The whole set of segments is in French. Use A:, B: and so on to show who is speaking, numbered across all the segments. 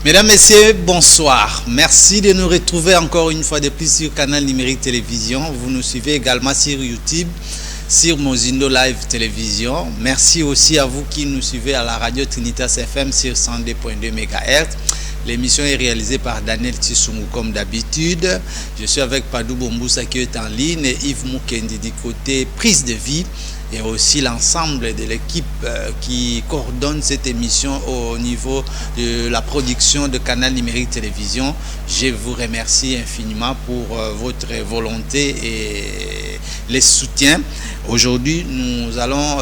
A: Mesdames, Messieurs, bonsoir. Merci de nous retrouver encore une fois de plus sur Canal Numérique Télévision. Vous nous suivez également sur YouTube, sur Mozindo Live Télévision. Merci aussi à vous qui nous suivez à la radio Trinitas FM sur 102.2 MHz. L'émission est réalisée par Daniel Tissoumu comme d'habitude. Je suis avec Padou Bomboussa qui est en ligne et Yves Moukendi du côté prise de vie. Et aussi l'ensemble de l'équipe qui coordonne cette émission au niveau de la production de Canal Numérique Télévision. Je vous remercie infiniment pour votre volonté et les soutiens. Aujourd'hui, nous allons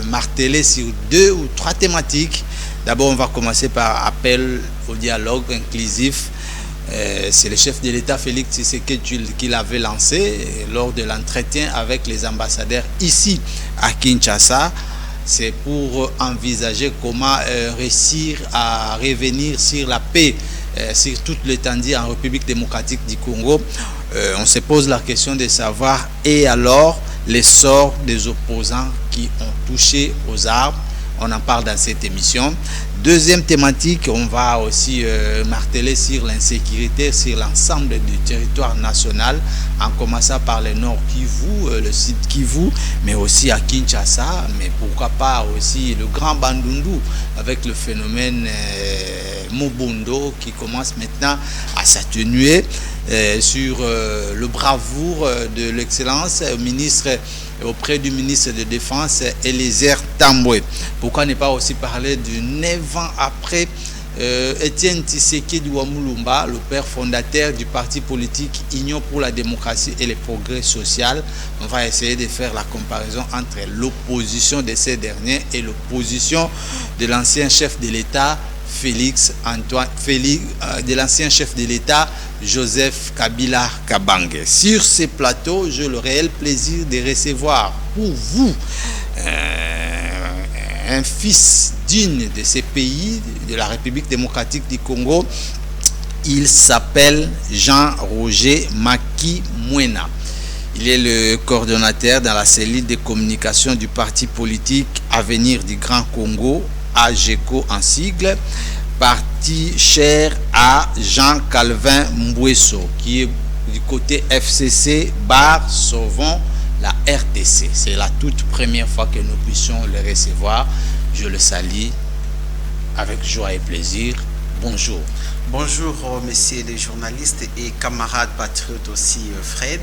A: marteler sur 2 ou 3 thématiques. D'abord, on va commencer par appel au dialogue inclusif. C'est le chef de l'État Félix Tshisekedi qui l'avait lancé lors de l'entretien avec les ambassadeurs ici à Kinshasa. C'est pour envisager comment réussir à revenir sur la paix sur toute l'étendue en République démocratique du Congo. On se pose la question de savoir et alors les sorts des opposants qui ont touché aux armes. On en parle dans cette émission. Deuxième thématique, on va aussi marteler sur l'insécurité sur l'ensemble du territoire national, en commençant par le nord Kivu, le sud Kivu, mais aussi à Kinshasa, mais pourquoi pas aussi le Grand Bandundu, avec le phénomène Mobundo qui commence maintenant à s'atténuer sur le bravoure de l'excellence ministre auprès du ministre de Défense Eliezer Tambwe. Pourquoi ne pas aussi parler de 9 ans après Étienne Tshisekedi Wamulumba, le père fondateur du parti politique Union pour la démocratie et le progrès social. On va essayer de faire la comparaison entre l'opposition de ces derniers et l'opposition de l'ancien chef de l'État de l'ancien chef de l'État Joseph Kabila Kabange. Sur ces plateaux, j'ai le réel plaisir de recevoir pour vous un fils digne de ces pays, de la République démocratique du Congo. Il s'appelle Jean-Roger Maki Mwena. Il est le coordonnateur dans la cellule de communication du parti politique Avenir du Grand Congo, AGECO en sigle, parti cher à Jean-Calvin Mbouesso, qui est du côté FCC Bar Sauvons la RTC. C'est la toute première fois que nous puissions le recevoir. Je le salue avec joie et plaisir. Bonjour.
B: Bonjour, messieurs les journalistes et camarades patriotes aussi, Fred.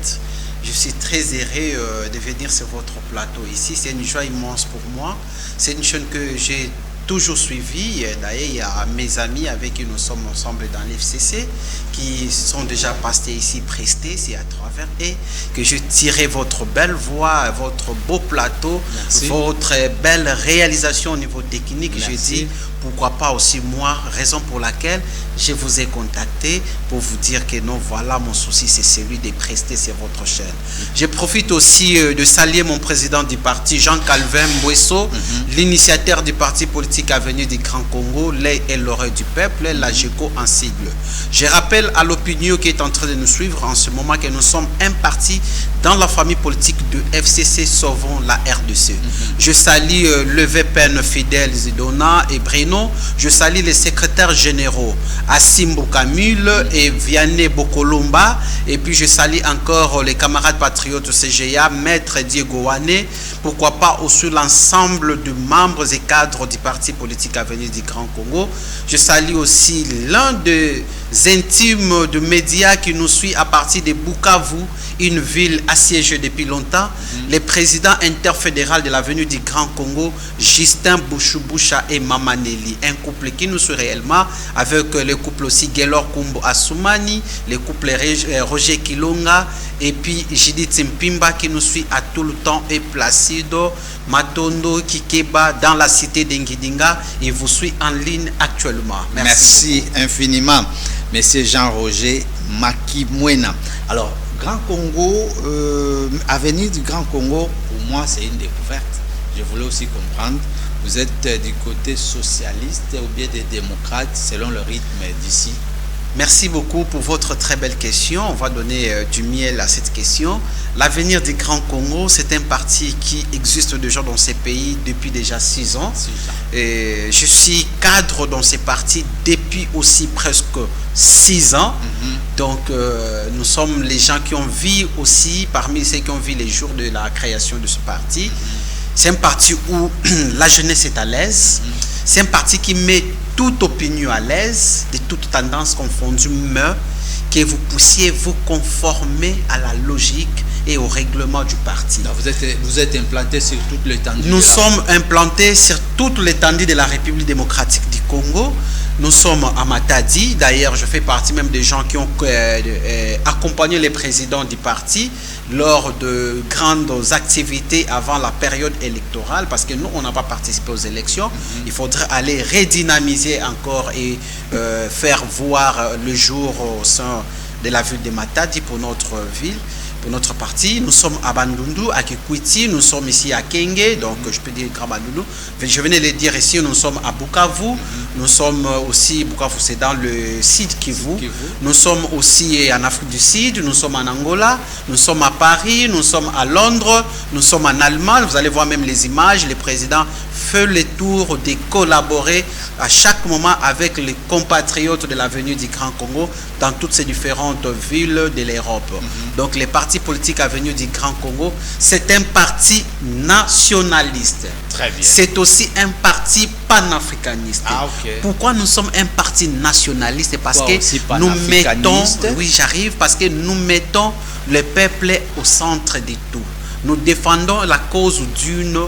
B: Je suis très heureux de venir sur votre plateau ici. C'est une joie immense pour moi. C'est une chaîne que j'ai toujours suivi. D'ailleurs, il y a mes amis avec qui nous sommes ensemble dans l'FCC qui sont déjà passés ici, prestés, c'est à travers et que je tirais votre belle voix, votre beau plateau, merci, votre belle réalisation au niveau technique. Merci. Je dis pourquoi pas aussi moi, raison pour laquelle je vous ai contacté pour vous dire que non, voilà, mon souci c'est celui de prester sur votre chaîne. Je profite aussi de saluer mon président du parti, Jean-Calvin Mbouesso, l'initiateur du parti politique Avenir du Grand Congo, l'œil et l'oreille du peuple, l'AGECO en sigle. Je rappelle à l'opinion qui est en train de nous suivre en ce moment que nous sommes un parti dans la famille politique de FCC Sauvons la RDC. Je salue le VPN fidèle Zidona et Brino. Je salue les secrétaires généraux Asimbo Kamil et Vianney Bokolomba. Et puis je salue encore les camarades patriotes CGA, Maître Diego Wane. Pourquoi pas aussi l'ensemble de membres et cadres du parti politique Avenir du Grand Congo. Je salue aussi l'un de intimes de médias qui nous suivent à partir de Bukavu, une ville assiégée depuis longtemps, le président interfédéral de l'avenue du Grand Congo, Justin Bouchouboucha et Mamaneli, un couple qui nous suit réellement, avec le couple aussi Gelor Kumbo Assoumani, le couple Roger Kilonga, et puis Judith Mpimba qui nous suit à tout le temps, et Placido Matondo Kikeba dans la cité d'Ingidinga. Il vous suit en ligne actuellement.
A: Merci infiniment, Monsieur Jean-Roger Makimwena. Alors, Grand Congo, avenir du Grand Congo, pour moi, c'est une découverte. Je voulais aussi comprendre, vous êtes du côté socialiste ou bien des démocrates, selon le rythme d'ici?
B: Merci beaucoup pour votre très belle question. On va donner du miel à cette question. L'avenir du Grand Congo, c'est un parti qui existe déjà dans ces pays depuis déjà 6 ans. Et je suis cadre dans ces partis depuis aussi presque 6 ans. Donc, nous sommes les gens qui ont vu aussi, parmi ceux qui ont vu les jours de la création de ce parti. C'est un parti où la jeunesse est à l'aise. C'est un parti qui met toute opinion à l'aise, de toutes tendances confondues, mais que vous puissiez vous conformer à la logique et au règlement du parti.
A: Donc vous êtes implanté sur toute l'étendue.
B: Nous sommes implantés sur toute l'étendue de la République démocratique du Congo. Nous sommes à Matadi. D'ailleurs, je fais partie même des gens qui ont accompagné les présidents du parti lors de grandes activités avant la période électorale, parce que nous, on n'a pas participé aux élections. Il faudrait aller redynamiser encore et faire voir le jour au sein de la ville de Matadi pour notre ville, pour notre parti. Nous sommes à Bandundu, à Kikwiti, nous sommes ici à Kenge, donc je peux dire Grand Bandundu. Je venais de le dire ici, nous sommes à Bukavu, nous sommes aussi, Bukavu c'est dans le sud Kivu, nous sommes aussi en Afrique du Sud, nous sommes en Angola, nous sommes à Paris, nous sommes à Londres, nous sommes en Allemagne. Vous allez voir même les images, le président fait le tour de collaborer à chaque moment avec les compatriotes de l'avenue du Grand Congo dans toutes ces différentes villes de l'Europe. Donc les partis politiques avenue du Grand Congo, c'est un parti nationaliste.
A: Très bien.
B: C'est aussi un parti panafricaniste. Pourquoi nous sommes un parti nationaliste? Parce que nous mettons, oui j'arrive, parce que nous mettons le peuple au centre de tout. Nous défendons la cause d'une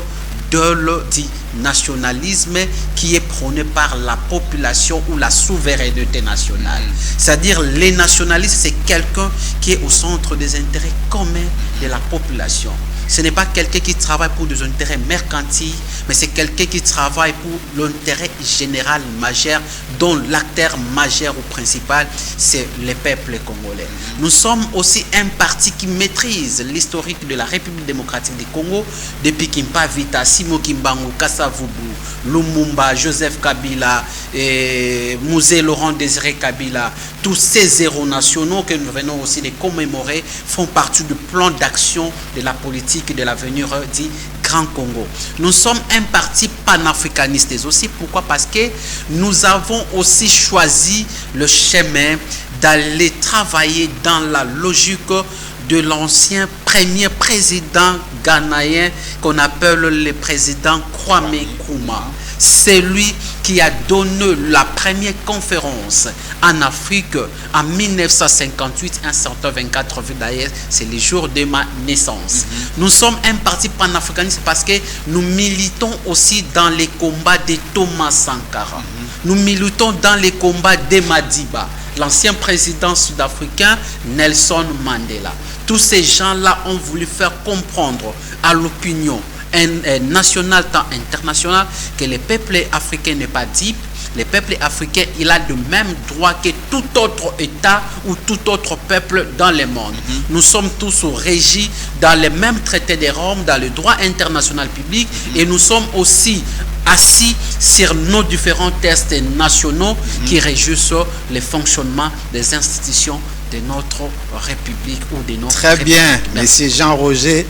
B: du nationalisme qui est prôné par la population ou la souveraineté nationale. C'est-à-dire les nationalistes, c'est quelqu'un qui est au centre des intérêts communs de la population. Ce n'est pas quelqu'un qui travaille pour des intérêts mercantiles, mais c'est quelqu'un qui travaille pour l'intérêt général majeur, dont l'acteur majeur ou principal, c'est le peuple congolais. Nous sommes aussi un parti qui maîtrise l'historique de la République démocratique du Congo, depuis Kimpa Vita, Simo Kimbangu, Kassavubu, Lumumba, Joseph Kabila, Musée Laurent Désiré Kabila. Tous ces héros nationaux que nous venons aussi de commémorer font partie du plan d'action de la politique de l'avenir du Grand Congo. Nous sommes un parti panafricaniste aussi. Pourquoi? Parce que nous avons aussi choisi le chemin d'aller travailler dans la logique de l'ancien premier président ghanéen qu'on appelle le président Kwame Nkrumah. C'est lui qui a donné la première conférence en Afrique en 1958, un certain 24 d'ailleurs, c'est le jour de ma naissance. Nous sommes un parti panafricaniste parce que nous militons aussi dans les combats de Thomas Sankara. Nous militons dans les combats de Madiba, l'ancien président sud-africain Nelson Mandela. Tous ces gens-là ont voulu faire comprendre à l'opinion nationale tant internationale que le peuple africain n'est pas type. Le peuple africain, il a le même droit que tout autre État ou tout autre peuple dans le monde. Nous sommes tous régis dans les mêmes traités de Rome, dans le droit international public, et nous sommes aussi assis sur nos différents tests nationaux qui régissent le fonctionnement des institutions de notre République ou de notre
A: Très
B: République.
A: bien, Monsieur Jean-Roger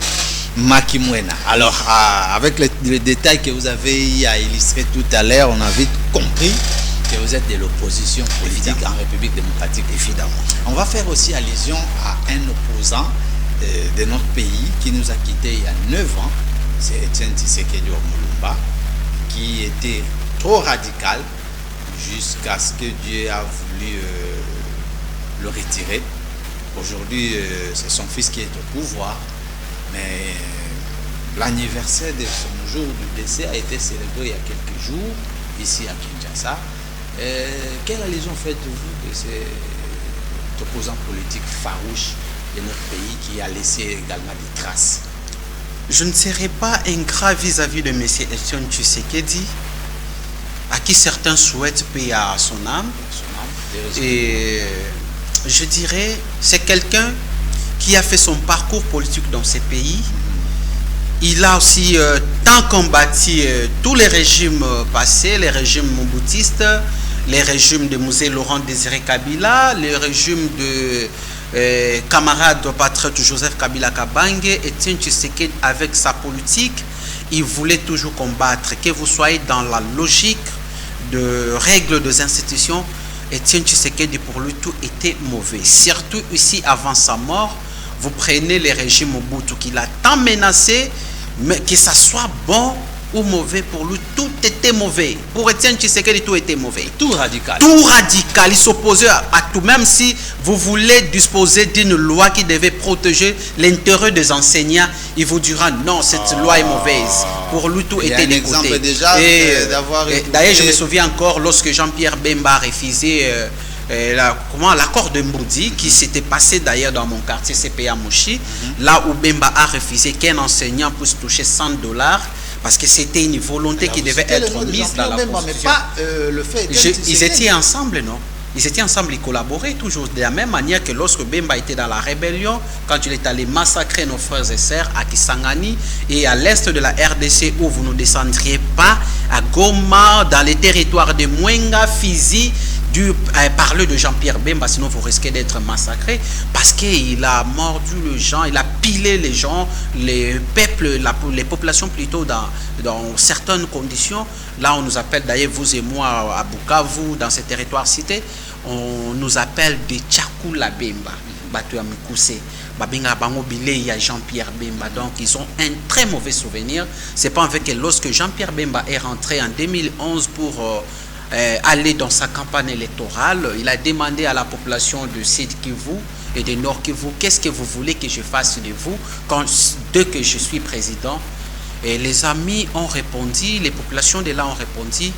A: Makimwena. Alors, avec les détails que vous avez illustrés tout à l'heure, on a vite compris que vous êtes de l'opposition politique en République démocratique. Évidemment. On va faire aussi allusion à un opposant de notre pays qui nous a quittés il y a 9 ans. C'est Etienne Tshisekedi Mulumba, qui était trop radical jusqu'à ce que Dieu a voulu le retirer. Aujourd'hui, c'est son fils qui est au pouvoir, mais l'anniversaire de son jour du décès a été célébré il y a quelques jours, ici à Kinshasa. Quelle allusion faites-vous de cet opposant politique farouche de notre pays qui a laissé également des traces?
B: Je ne serai pas ingrat vis-à-vis de M. Etienne Tshisekedi, à qui certains souhaitent paix à son âme. Et je dirais, c'est quelqu'un qui a fait son parcours politique dans ces pays. Il a aussi tant combattu tous les régimes passés, les régimes mobutistes, les régimes de Mosé Laurent Désiré Kabila, le régime de camarade patriote Joseph Kabila Kabange. Etienne Tshisekedi, avec sa politique, il voulait toujours combattre, que vous soyez dans la logique de règles des institutions. Etienne Tshisekedi, pour lui, tout était mauvais. Surtout ici, avant sa mort, vous prenez les régimes Mobutu qu'il a tant menacé, mais que ça soit bon ou mauvais, pour lui, tout était mauvais. Pour Etienne Tshisekedi, tout était mauvais.
A: Tout radical.
B: Tout radical. Il s'opposait à tout. Même si vous voulez disposer d'une loi qui devait protéger l'intérêt des enseignants, il vous dira non, cette loi est mauvaise. Pour lui, tout était des côtés. D'ailleurs, je me souviens encore lorsque Jean-Pierre Bemba a refusé l'accord de Mboudi, qui s'était passé d'ailleurs dans mon quartier CPA Mouchi, là où Bemba a refusé qu'un enseignant puisse toucher $100, parce que c'était une volonté qui devait être mise dans la Constitution.
A: Mais pas le fait.
B: Ils étaient ensemble, non? Ils étaient ensemble, ils collaboraient toujours de la même manière que lorsque Bemba était dans la rébellion, quand il est allé massacrer nos frères et sœurs à Kisangani et à l'est de la RDC, où vous ne descendriez pas, à Goma, dans les territoires de Mwenga, Fizi, parler de Jean-Pierre Bemba, sinon vous risquez d'être massacré, parce qu'il a mordu les gens, il a pilé les gens, les peuples, les populations plutôt dans certaines conditions. Là, on nous appelle, d'ailleurs vous et moi, à Bukavu, dans ces territoires cités, on nous appelle des Tchakula Bemba, Batu Amikouse, Babinga Bangobile, il y a Jean-Pierre Bemba. Donc, ils ont un très mauvais souvenir. C'est pas en fait que lorsque Jean-Pierre Bemba est rentré en 2011 pour aller dans sa campagne électorale, il a demandé à la population de Sud Kivu et de Nord Kivu, qu'est-ce que vous voulez que je fasse de vous dès que je suis président? Et les amis ont répondu, les populations de là ont répondu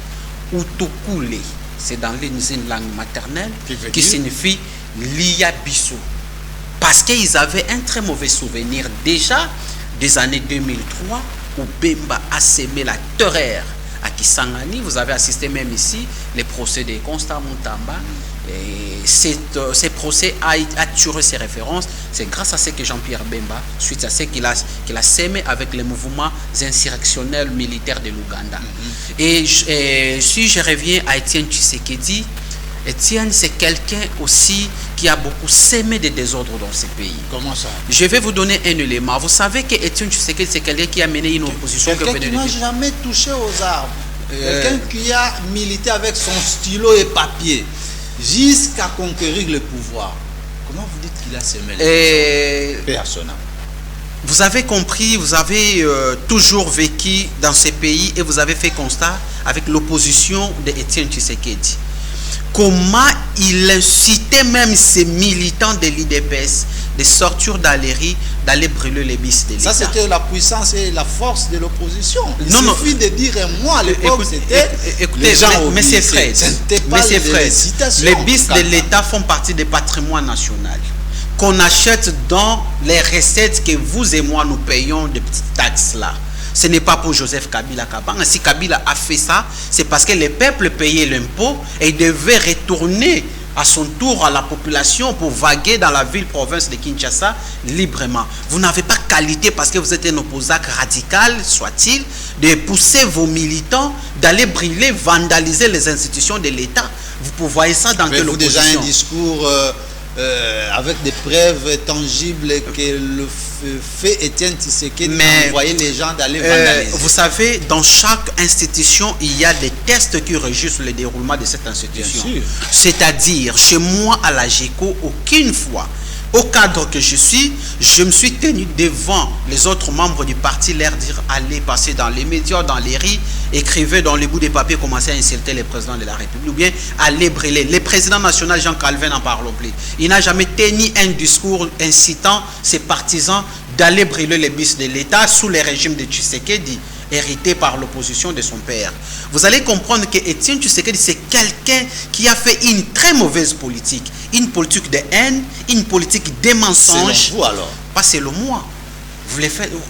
B: Utukule, c'est dans une langue maternelle qui signifie Lia Bissou, parce qu'ils avaient un très mauvais souvenir déjà des années 2003 où Bemba a sémé la terreur à Kisangani. Vous avez assisté même ici les procès de Constant Moutamba, et ces procès a tiré ses références. C'est grâce à ce que Jean-Pierre Bemba, suite à ce qu'il a sémé avec les mouvements insurrectionnels militaires de l'Ouganda. Et si je reviens à Etienne Tshisekedi, Etienne, c'est quelqu'un aussi qui a beaucoup sémé des désordres dans ce pays.
A: Comment ça?
B: Je vais vous donner un élément. Vous savez que Etienne Tshisekedi, c'est quelqu'un qui a mené une opposition.
A: Quelqu'un qui n'a jamais touché aux armes. Quelqu'un qui a milité avec son stylo et papier jusqu'à conquérir le pouvoir. Comment vous dites qu'il a sémé les personnes?
B: Vous avez compris, vous avez toujours vécu dans ces pays et vous avez fait constat avec l'opposition d'Etienne Tshisekedi. Comment il incitait même ses militants de l'IDPS de sortir d'Aléry, d'aller brûler les bis de l'État.
A: Ça, c'était la puissance et la force de l'opposition. Il suffit de dire, moi, à l'époque, c'était les gens
B: mais c'est Fred. Les bis de l'État font partie des patrimoines nationaux qu'on achète dans les recettes que vous et moi nous payons de petites taxes là. Ce n'est pas pour Joseph Kabila Kabanga. Si Kabila a fait ça, c'est parce que le peuple payait l'impôt et devait retourner à son tour à la population pour vaguer dans la ville-province de Kinshasa librement. Vous n'avez pas qualité parce que vous êtes un opposant radical, soit-il, de pousser vos militants d'aller brûler, vandaliser les institutions de l'État. Vous voyez ça dans quelle opposition?
A: Déjà un discours avec des preuves tangibles que le fait Etienne Tshisekedi envoyer les gens d'aller vandaliser.
B: Vous savez, dans chaque institution, il y a des tests qui régissent le déroulement de cette institution. C'est-à-dire, chez moi à la GECO, aucune fois Au cadre que je suis, je me suis tenu devant les autres membres du parti, leur dire allez passer dans les médias, dans les rues, écrivez dans les bouts des papiers, commencez à insulter les présidents de la République, ou bien allez brûler. Le président national Jean Calvin n'en parle plus. Il n'a jamais tenu un discours incitant ses partisans d'aller brûler les bus de l'État sous le régime de Tshisekedi, hérité par l'opposition de son père. Vous allez comprendre que Étienne Tshisekedi, c'est quelqu'un qui a fait une très mauvaise politique. Une politique de haine, une politique de mensonges.
A: Selon vous alors?
B: Pas selon moi.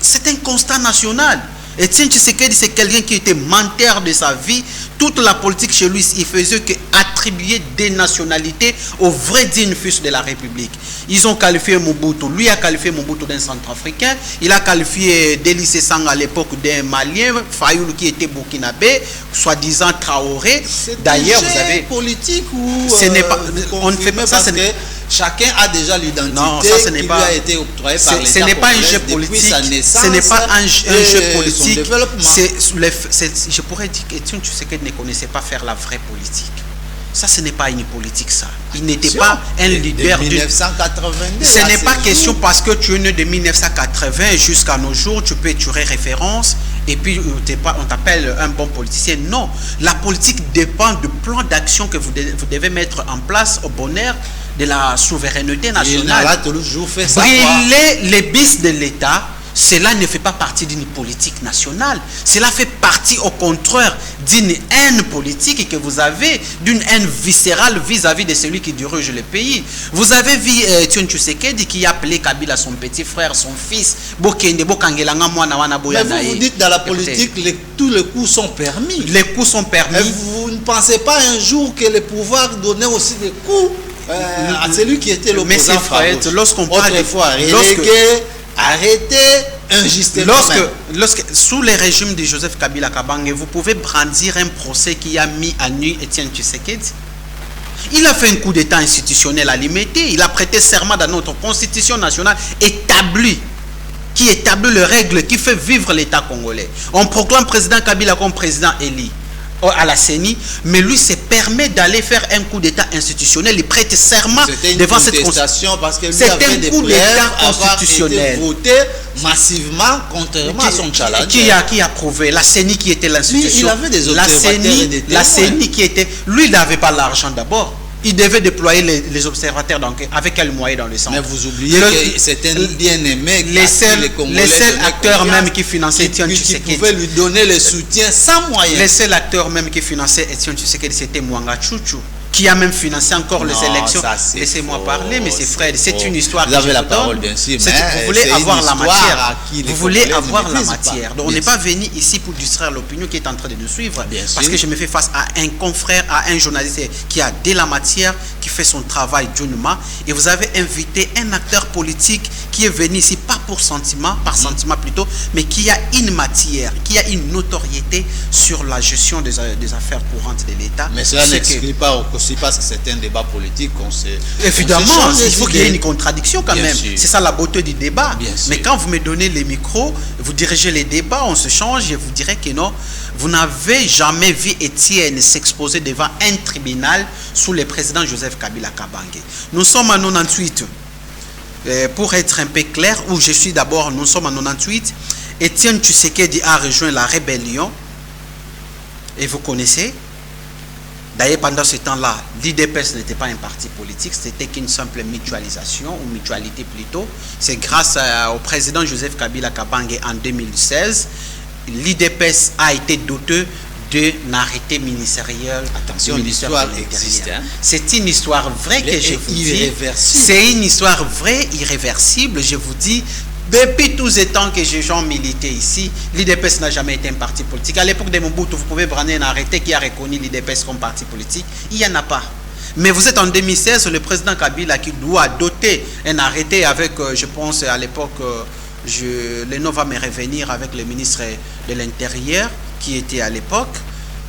B: C'est un constat national. Étienne Tshisekedi, c'est quelqu'un qui était menteur de sa vie. Toute la politique chez lui, il faisait que attribuer des nationalités aux vrais dignes fils de la République. Ils ont qualifié Mobutu. Lui a qualifié Mobutu d'un centrafricain. Il a qualifié Dély Sesang à l'époque d'un Malien. Fayoulou qui était burkinabé, soi-disant Traoré.
A: D'ailleurs, vous avez politique ou
B: ce n'est pas. On ne fait pas ça.
A: Chacun a déjà l'identité qui lui a été octroyée par l'État.
B: Ce n'est pas un jeu politique. Ce n'est pas un jeu politique. Je pourrais dire qu'Étienne Tshisekedi ne connaissait pas faire la vraie politique. Ça, ce n'est pas une politique, ça. Il n'était pas un leader
A: de 1982.
B: Ce n'est pas question parce que tu es né de 1980 jusqu'à nos jours, tu peux tirer référence et puis on t'appelle un bon politicien. Non. La politique dépend du plan d'action que vous devez mettre en place au bonheur de la souveraineté nationale.
A: Il a toujours fait ça.
B: Brûler les bis de l'État, cela ne fait pas partie d'une politique nationale. Cela fait partie, au contraire, d'une haine politique que vous avez, d'une haine viscérale vis-à-vis de celui qui dirige le pays. Vous avez vu Étienne Tshisekedi qui a appelé Kabila son petit frère, son fils. Mais
A: vous dites dans la politique, tous les coups sont permis.
B: Les coups sont permis.
A: Et vous ne pensez pas un jour que le pouvoir donnait aussi des coups à celui qui était l'opposant farouche?
B: Lorsqu'on parle
A: autrefois relégué, arrêté injustement.
B: Lorsque sous le régime de Joseph Kabila Kabange, vous pouvez brandir un procès qui a mis à nu Étienne Tshisekedi. Il a fait un coup d'état institutionnel à l'imiter. Il a prêté serment dans notre constitution nationale qui établit les règles, qui fait vivre l'État congolais. On proclame président Kabila comme président élu à la CENI, mais lui se permet d'aller faire un coup d'état institutionnel. Il prête serment devant cette
A: constitution parce que
B: c'est un coup d'état constitutionnel
A: voté massivement contrairement à son challenge.
B: Qui a prouvé? La CENI qui était l'institution.
A: Il avait des observateurs
B: la CENI qui était. Lui, il n'avait pas l'argent d'abord. Il devait déployer les observateurs avec quel moyen dans le centre.
A: Mais vous oubliez que c'est un bien-aimé.
B: Les seuls acteurs même qui finançaient Étienne Tshisekedi.
A: Qui pouvaient lui donner le soutien sans moyens.
B: Les seuls acteurs même qui finançaient Étienne Tshisekedi, c'était Mwanga Chouchou, qui a même financé encore les élections. Laissez-moi parler, mais c'est Fred, c'est une histoire.
A: Vous avez la parole, bien sûr.
B: Vous voulez avoir la matière. Vous voulez avoir la matière. Donc on n'est pas venu ici pour distraire l'opinion qui est en train de nous suivre. Parce que je me fais face à un confrère, à un journaliste qui a de la matière, qui fait son travail dignement. Et vous avez invité un acteur politique qui est venu ici, pas pour sentiment, par sentiment plutôt, mais qui a une matière, qui a une notoriété sur la gestion des affaires courantes de l'État.
A: Mais cela n'exclut pas aussi parce que c'est un débat politique qu'on se...
B: Évidemment, il faut qu'il y ait une contradiction quand même. C'est ça la beauté du débat. Mais quand vous me donnez les micros, vous dirigez les débats, on se change, et vous direz que non, vous n'avez jamais vu Étienne s'exposer devant un tribunal sous le président Joseph Kabila Kabange. Nous sommes en 98. Pour être un peu clair, où je suis d'abord, nous sommes en 98. Étienne Tshisekedi a rejoint la rébellion. Et vous connaissez. D'ailleurs, pendant ce temps-là, l'IDPS n'était pas un parti politique, c'était qu'une simple mutualisation, ou mutualité plutôt. C'est grâce au président Joseph Kabila Kabange en 2016, l'IDPS a été doté d'un arrêté ministériel.
A: Attention, l'histoire existe. Hein?
B: C'est une histoire vraie que je vous dis. C'est une histoire vraie, irréversible, je vous dis. Depuis tous ces temps que j'ai milité ici, l'IDPS n'a jamais été un parti politique. À l'époque de Mobutu, vous pouvez prendre un arrêté qui a reconnu l'IDPS comme parti politique. Il n'y en a pas. Mais vous êtes en 2016, le président Kabila qui doit doter un arrêté avec, je pense à l'époque, le nom va me revenir avec le ministre de l'Intérieur qui était à l'époque.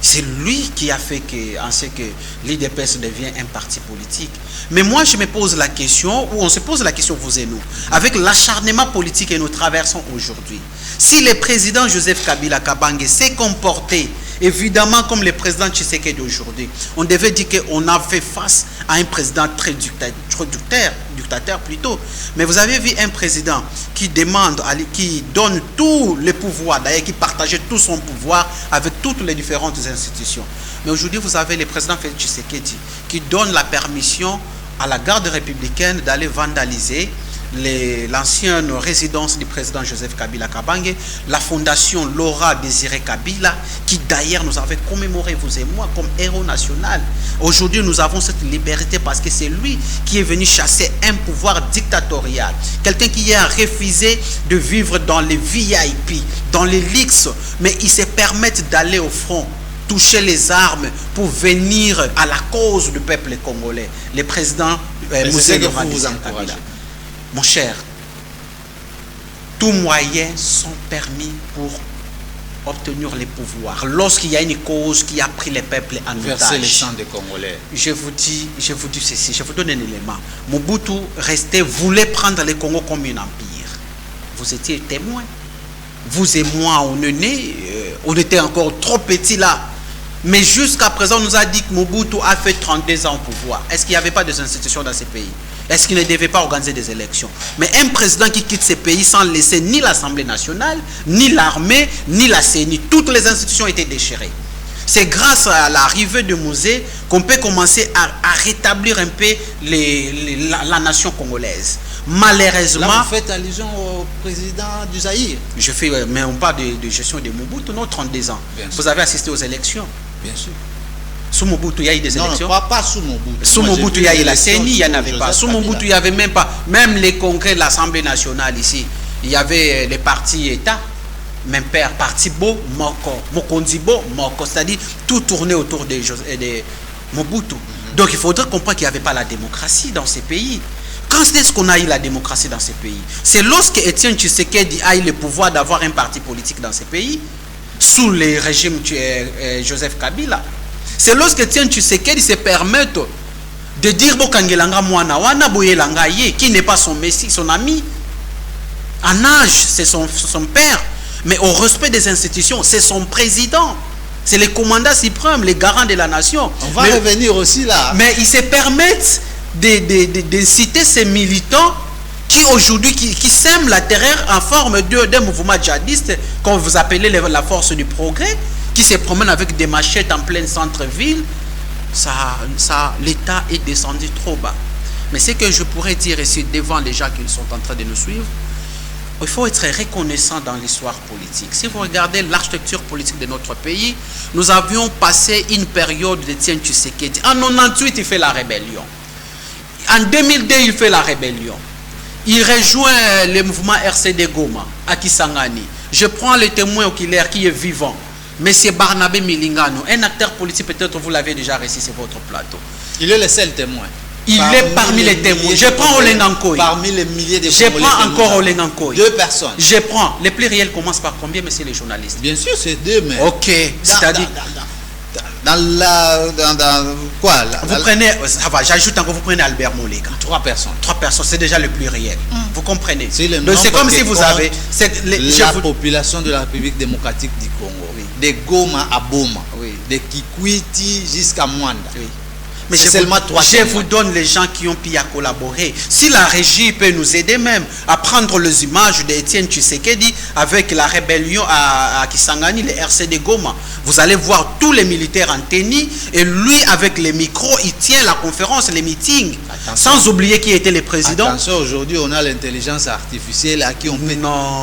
B: C'est lui qui a fait que l'IDPS devient un parti politique. Mais moi, je me pose la question, ou on se pose la question, vous et nous, avec l'acharnement politique que nous traversons aujourd'hui. Si le président Joseph Kabila Kabange s'est comporté Évidemment, comme le président Tshisekedi d'aujourd'hui, on devait dire qu'on a fait face à un président très dictateur plutôt. Mais vous avez vu un président qui demande, qui donne tout le pouvoir, d'ailleurs qui partageait tout son pouvoir avec toutes les différentes institutions. Mais aujourd'hui, vous avez le président Félix Tshisekedi qui donne la permission à la garde républicaine d'aller vandaliser l'ancienne résidence du président Joseph Kabila Kabange, la fondation Laura Désiré Kabila, qui d'ailleurs nous avait commémoré, vous et moi, comme héros national. Aujourd'hui, nous avons cette liberté parce que c'est lui qui est venu chasser un pouvoir dictatorial. Quelqu'un qui a refusé de vivre dans les VIP, dans les luxes, mais il se permet d'aller au front, toucher les armes pour venir à la cause du peuple congolais. Le président
A: Moussé Laurent Désiré Kabila.
B: Mon cher, tous moyens sont permis pour obtenir les pouvoirs. Lorsqu'il y a une cause qui a pris les peuples en otage.
A: Verser le sang des Congolais.
B: Je vous dis ceci, je vous donne un élément. Mobutu voulait prendre le Congo comme un empire. Vous étiez témoin. Vous et moi, on était encore trop petits là. Mais jusqu'à présent, on nous a dit que Mobutu a fait 32 ans au pouvoir. Est-ce qu'il n'y avait pas des institutions dans ces pays? Est-ce qu'il ne devait pas organiser des élections? Mais un président qui quitte ces pays sans laisser ni l'Assemblée nationale, ni l'armée, ni la CENI, toutes les institutions étaient déchirées. C'est grâce à l'arrivée de Moussé qu'on peut commencer à rétablir un peu la nation congolaise. Malheureusement...
A: Là, vous faites allusion au président du Zaïre.
B: Mais on parle de gestion de Mobutu, non, 32 ans. Vous avez assisté aux élections?
A: Bien sûr.
B: Sous Mobutu, il y a eu des élections?
A: Non, pas sous Mobutu.
B: Sous Mobutu, il y a eu la CENI, il n'y en avait pas. Sous Mobutu, il n'y avait même pas. Même les congrès de l'Assemblée nationale ici, il y avait les partis État, même père, parti Bo, Moko, Mokondibo, Moko, c'est-à-dire tout tournait autour de Mobutu. Donc il faudrait comprendre qu'il n'y avait pas la démocratie dans ces pays. Quand est-ce qu'on a eu la démocratie dans ces pays? C'est lorsque Étienne Tshisekedi a eu le pouvoir d'avoir un parti politique dans ces pays, sous le régime Joseph Kabila. C'est lorsque Étienne Tshisekedi se permet de dire Bokangelanga Mwana Wana Boyelanga Ye, qui n'est pas son messie, son ami. En âge, c'est son père. Mais au respect des institutions, c'est son président. C'est le commandant suprême, le garant de la nation.
A: On va revenir aussi là.
B: Mais ils se permettent de citer ces militants qui aujourd'hui qui sèment la terreur en forme d'un mouvement djihadiste, comme vous appelez la force du progrès, qui se promène avec des machettes en plein centre-ville. L'État est descendu trop bas. Mais ce que je pourrais dire ici devant les gens qui sont en train de nous suivre, il faut être reconnaissant dans l'histoire politique. Si vous regardez l'architecture politique de notre pays, nous avions passé une période d'Étienne Tshisekedi. En 1998, il fait la rébellion. En 2002, il fait la rébellion. Il rejoint le mouvement RCD Goma à Kisangani. Je prends le témoin oculaire qui est vivant. Monsieur Barnabé Milingano, un acteur politique, peut-être vous l'avez déjà reçu sur votre plateau.
A: Il est le seul témoin.
B: Il est parmi les témoins. Je prends Olengankoy.
A: Parmi les milliers de
B: Je prends encore Olengankoy.
A: 2 personnes.
B: Je prends. Les plus réels commencent par combien, monsieur les journalistes?
A: Bien sûr, c'est 2, mais...
B: Ok. C'est-à-dire...
A: Quoi
B: vous prenez... Ça va, j'ajoute encore, vous prenez Albert Molega.
A: 3 personnes.
B: 3 personnes, c'est déjà le plus réel. Vous comprenez?
A: Donc
B: c'est comme si vous avez...
A: La population de la République démocratique du Congo. Oui. De Goma à Boma. Oui. De Kikwiti jusqu'à Mwanda. Oui.
B: Mais je vous donne les gens qui ont pu à collaborer. Si la régie peut nous aider même à prendre les images d'Étienne Tshisekedi avec la rébellion à Kisangani, le RCD Goma, vous allez voir tous les militaires en tenue et lui avec les micros, il tient la conférence, les meetings. Attention. Sans oublier qui était le président.
A: Attention, aujourd'hui on a l'intelligence artificielle à qui on peut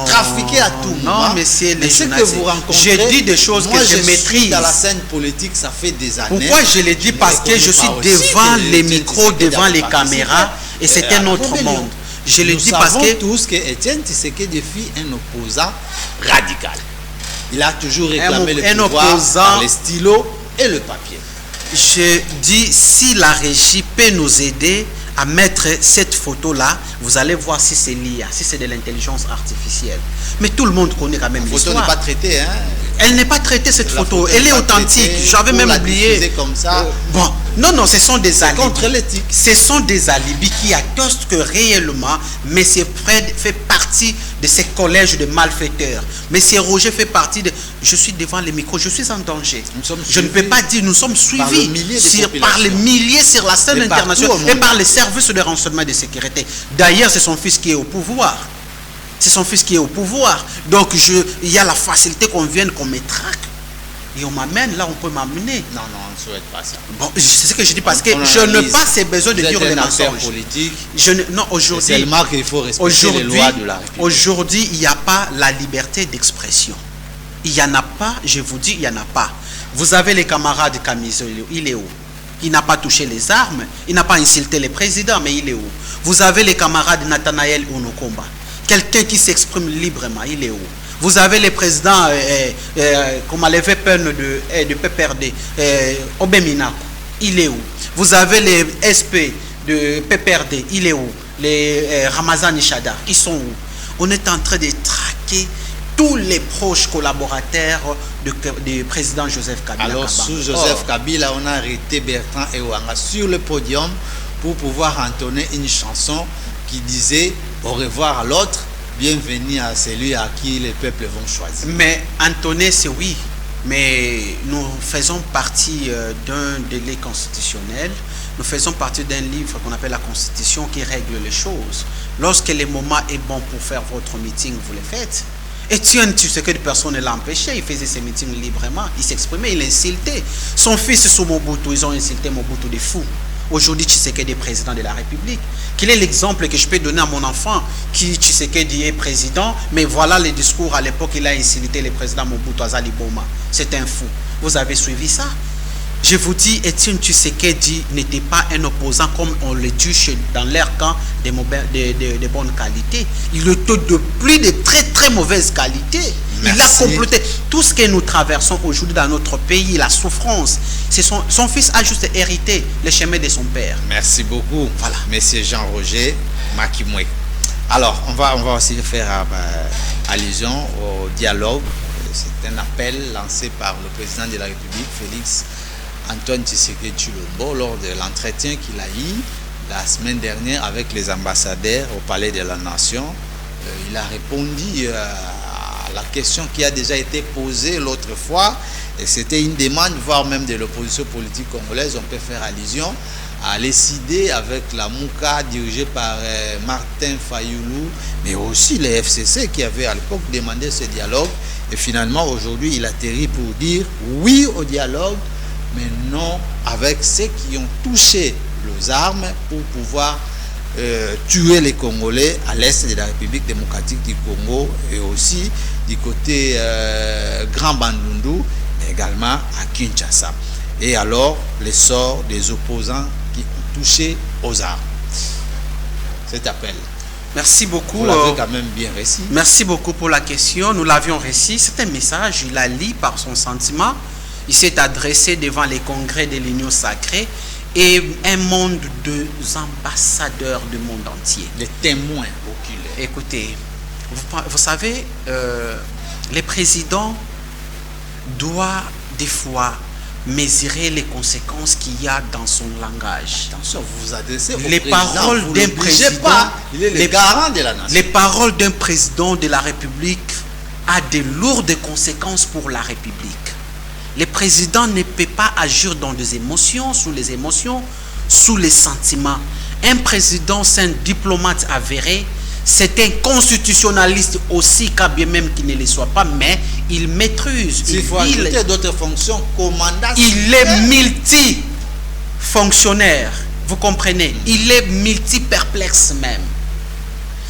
A: trafiquer à tout moment.
B: Non, monsieur,
A: mais ce que vous rencontrez,
B: je dis des choses que je maîtrise.
A: Dans la scène politique, ça fait des années.
B: Pourquoi je le dis? Parce que je suis devant les micros, devant les caméras, et c'est un autre monde. Je le dis parce que...
A: Nous savons tous que Étienne Tshisekedi fut un opposant radical. Il a toujours réclamé le pouvoir par les stylos et le papier.
B: Je dis, si la régie peut nous aider à mettre cette photo-là, vous allez voir si c'est l'IA, si c'est de l'intelligence artificielle. Mais tout le monde connaît quand même l'histoire.
A: La photo n'est pas traitée, hein?
B: Elle n'est pas traitée, cette photo. Elle est authentique. J'avais même oublié.
A: Comme ça.
B: Bon, Non, non, ce sont des alibis.
A: Contre l'éthique.
B: Ce sont des alibis qui attestent que réellement, M. Fred fait partie de ces collèges de malfaiteurs. M. Roger fait partie de... Je suis devant les micros, je suis en danger. Je ne peux pas dire, nous sommes suivis par les milliers sur la scène internationale et par les services de renseignement et de sécurité. D'ailleurs, c'est son fils qui est au pouvoir. C'est son fils qui est au pouvoir. Donc, il y a la facilité qu'on vienne, qu'on me traque. Et on m'amène, là on peut m'amener.
A: Non, non, on ne souhaite pas ça.
B: Bon, c'est ce que je dis parce que je n'ai pas ces besoins de dire des mensonges.
A: Politique.
B: Non, aujourd'hui.
A: C'est seulement qu'il faut respecter les lois de la République.
B: Aujourd'hui, il n'y a pas la liberté d'expression. Il n'y en a pas, je vous dis, il n'y en a pas. Vous avez les camarades Camisole, il est où? Il n'a pas touché les armes, il n'a pas insulté les présidents, mais il est où? Vous avez les camarades Nathanaël Unokomba, quelqu'un qui s'exprime librement, il est où? Vous avez les présidents, comme les VPN de PPRD, Obeminako, il est où? Vous avez les SP de PPRD, il est où? Les Ramazan Ishada, ils sont où? On est en train de traquer tous les proches collaborateurs du président Joseph Kabila.
A: Alors, sous Joseph Kabila, on a arrêté Bertrand Ewanga sur le podium pour pouvoir entonner une chanson qui disait « Au revoir à l'autre ». Bienvenue à celui à qui les peuples vont choisir.
B: Mais entonner, c'est oui. Mais nous faisons partie d'un délai constitutionnel. Nous faisons partie d'un livre qu'on appelle la Constitution qui règle les choses. Lorsque le moment est bon pour faire votre meeting, vous le faites. Etienne Tshisekedi, personne ne l'a empêché. Il faisait ses meetings librement. Il s'exprimait, il insultait. Son fils sous Mobutu, ils ont insulté Mobutu de fou. Aujourd'hui, Tshisekedi est président de la République. Quel est l'exemple que je peux donner à mon enfant qui Tshisekedi est président, mais voilà les discours à l'époque, il a insulté le président Mobutu Azali Boma. C'est un fou. Vous avez suivi ça? Je vous dis, Etienne Tshisekedi n'était pas un opposant comme on le dit dans leur camp de bonne qualité. Il était de plus de très très mauvaise qualité. Merci. Il a complété tout ce que nous traversons aujourd'hui dans notre pays, la souffrance. Son fils a juste hérité le chemin de son père.
A: Merci beaucoup,
B: voilà.
A: Monsieur Jean-Roger Makimwe. Alors, on va aussi faire allusion au dialogue. C'est un appel lancé par le président de la République, Félix Antoine Tshisekedi Tshilombo, lors de l'entretien qu'il a eu la semaine dernière avec les ambassadeurs au Palais de la Nation. Il a répondu à la question qui a déjà été posée l'autre fois, et c'était une demande, voire même de l'opposition politique congolaise. On peut faire allusion à l'ECD avec la MOUCA dirigée par Martin Fayoulou, mais aussi les FCC qui avaient à l'époque demandé ce dialogue. Et finalement, aujourd'hui, il atterrit pour dire oui au dialogue, mais non avec ceux qui ont touché les armes pour pouvoir tuer les Congolais à l'est de la République démocratique du Congo et aussi du côté Grand Bandundu, mais également à Kinshasa. Et alors, l'essor des opposants qui ont touché aux armes. Cet appel.
B: Merci beaucoup.
A: Vous l'avez quand même bien réussi.
B: Merci beaucoup pour la question. Nous l'avions réussi. C'est un message, il a lu par son sentiment. Il s'est adressé devant les congrès de l'Union sacrée et un monde d'ambassadeurs du monde entier.
A: Des témoins oculaires.
B: Écoutez, vous savez, le président doit des fois mesurer les conséquences qu'il y a dans son langage.
A: Attention, vous vous adressez au
B: les
A: président,
B: paroles d'un président,
A: pas, il est le garant de la nation.
B: Les paroles d'un président de la République a de lourdes conséquences pour la République. Le président ne peut pas agir dans des émotions, sous les sentiments. Un président, c'est un diplomate avéré, c'est un constitutionnaliste aussi, quand bien même qu'il ne le soit pas, mais il maîtrise.
A: Il faut ajouter d'autres fonctions, commandant.
B: Il est multifonctionnaire, vous comprenez? Il est multiperplexe même.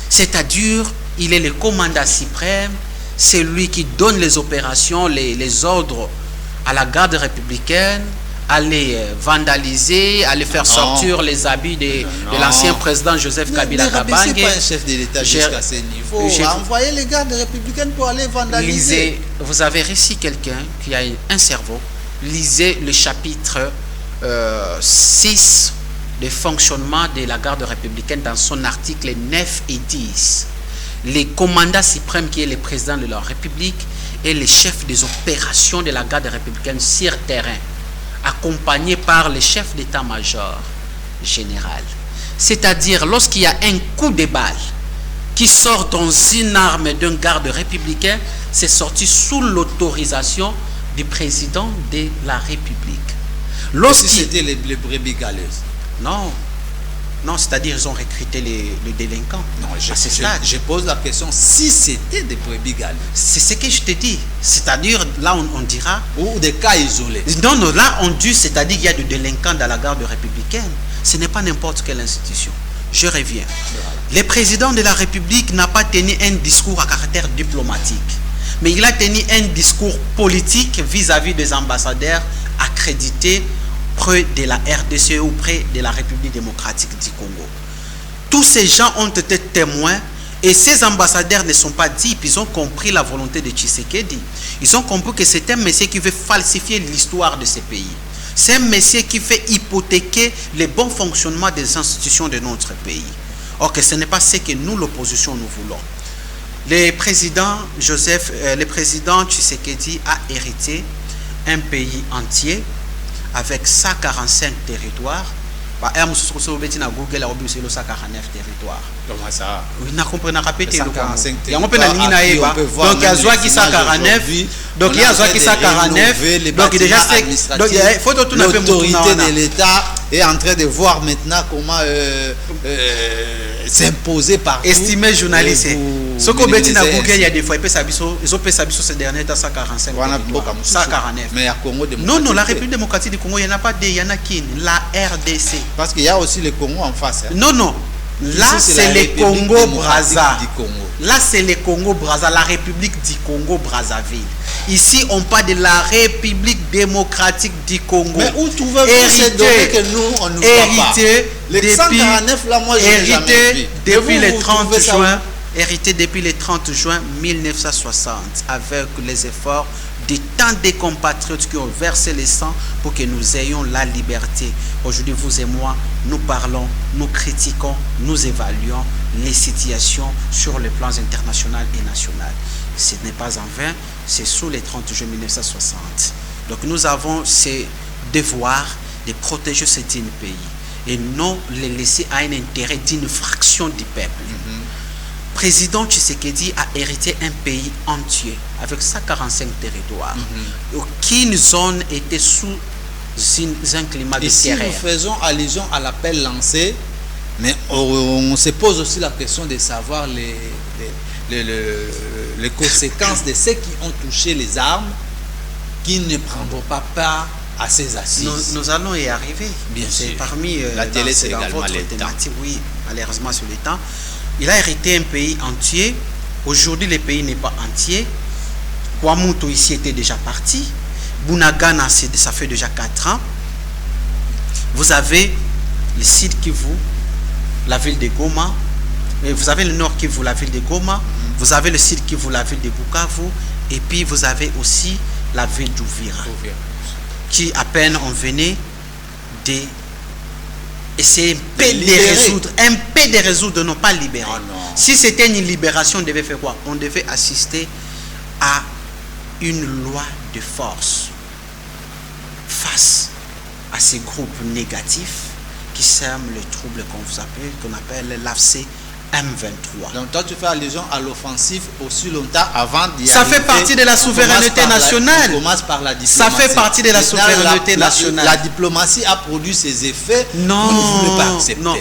B: C'est-à-dire, il est le commandant suprême, c'est lui qui donne les opérations, les ordres à la garde républicaine, à les vandaliser, à les faire sortir les habits de l'ancien président Joseph Kabila Kabange.
A: Ne pas un chef de l'État jusqu'à ce niveau. Envoyer les gardes républicaines pour aller vandaliser.
B: Lisez, vous avez réussi quelqu'un qui a un cerveau. Lisez le chapitre 6 de fonctionnement de la garde républicaine dans son article 9 et 10. Les commandants suprêmes qui est le président de la République et les chefs des opérations de la garde républicaine sur terrain. accompagné par le chef d'état-major général. C'est-à-dire, lorsqu'il y a un coup de balle qui sort dans une arme d'un garde républicain, c'est sorti sous l'autorisation du président de la République.
A: Lorsque c'était les brebis galeuses.
B: Non. Non, c'est-à-dire ils ont recruté les délinquants.
A: Non, je pose la question, si c'était des brebis galeuses.
B: C'est ce que je te dis. C'est-à-dire, là, on dira...
A: Ou des cas isolés.
B: Non, non, là, on dit, c'est-à-dire qu'il y a des délinquants dans la garde républicaine. Ce n'est pas n'importe quelle institution. Je reviens. Le président de la République n'a pas tenu un discours à caractère diplomatique, mais il a tenu un discours politique vis-à-vis des ambassadeurs accrédités près de la RDC ou près de la République démocratique du Congo. Tous ces gens ont été témoins et ces ambassadeurs ne sont pas dupes, ils ont compris la volonté de Tshisekedi. Ils ont compris que c'est un monsieur qui veut falsifier l'histoire de ce pays. C'est un monsieur qui fait hypothéquer le bon fonctionnement des institutions de notre pays. Or que ce n'est pas ce que nous, l'opposition, nous voulons. Le président Tshisekedi a hérité un pays entier avec 145 territoires. Google a 149 territoires.
A: Comment ça?
B: Oui, on a compris, on a répété.
A: Donc,
B: il y a 149. Donc, il y a 149. Donc, déjà, il faut tout
A: l'autorité de l'État est en train de voir maintenant comment s'imposer par
B: estimé journaliste. Ce qu'on met dans Google, il y a des fois, ils ont fait ça ces derniers temps 145. 149.
A: Mais à Congo
B: non, non, la République démocratique du Congo, il n'y en a pas deux, il y en a qu'une, la RDC.
A: Parce qu'il y a aussi le Congo en face. Hein.
B: Non, non. Là, c'est le Congo-Brazza. Là, c'est le Congo-Brazza, la République du Congo-Brazzaville. Ici, on parle de la République démocratique du Congo.
A: Mais où trouvez-vous ces données que nous, on ne voit pas? Les 149, là, moi, je n'ai jamais vu.
B: Depuis le 30 juin, hérité depuis le 30 juin 1960, avec les efforts de tant de compatriotes qui ont versé le sang pour que nous ayons la liberté. Aujourd'hui, vous et moi, nous parlons, nous critiquons, nous évaluons les situations sur les plans international et national. Ce n'est pas en vain, c'est sous les 30 juin 1960. Donc nous avons ce devoir de protéger ce pays et non les laisser à un intérêt d'une fraction du peuple. Président Tshisekedi a hérité un pays entier avec 145 territoires. Aucune zone était sous un climat de terreur.
A: Nous faisons allusion à l'appel lancé, mais on se pose aussi la question de savoir les conséquences de ceux qui ont touché les armes, qui ne prendront pas part à ces assises.
B: Nous allons y arriver.
A: Bien sûr.
B: Parmi
A: la télé, c'est également
B: votre
A: l'état.
B: thématique, oui, malheureusement sur le temps. Il a hérité un pays entier. Aujourd'hui, le pays n'est pas entier. Kwamuto ici était déjà parti. Bunagana, ça fait déjà 4 ans. Vous avez le sud Kivu, la ville de Goma. Vous avez le nord Kivu, la ville de Goma. Vous avez le sud Kivu, la ville de Bukavu. Et puis, vous avez aussi la ville d'Uvira. Qui, à peine, on venait de... essayer un peu de résoudre, non pas libérer.
A: Oh non.
B: Si c'était une libération, on devait faire quoi? On devait assister à une loi de force face à ces groupes négatifs qui sèment le trouble qu'on appelle l'AFC M23.
A: Donc toi tu fais allusion à l'offensive aussi longtemps avant d'y
B: Ça
A: arriver.
B: fait partie de la souveraineté nationale.
A: On commence par la diplomatie.
B: Ça fait partie de la souveraineté nationale.
A: La diplomatie a produit ses effets.
B: Non,
A: vous ne voulez pas accepter.
B: Non.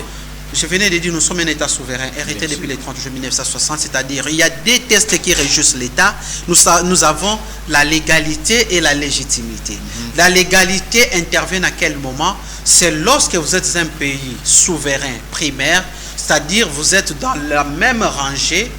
B: Je venais de dire, nous sommes un État souverain, hérité depuis le 30 juin 1960, c'est-à-dire il y a des tests qui régissent l'État. Nous avons la légalité et la légitimité. La légalité intervient à quel moment? C'est lorsque vous êtes un pays souverain primaire, c'est-à-dire vous êtes dans la même rangée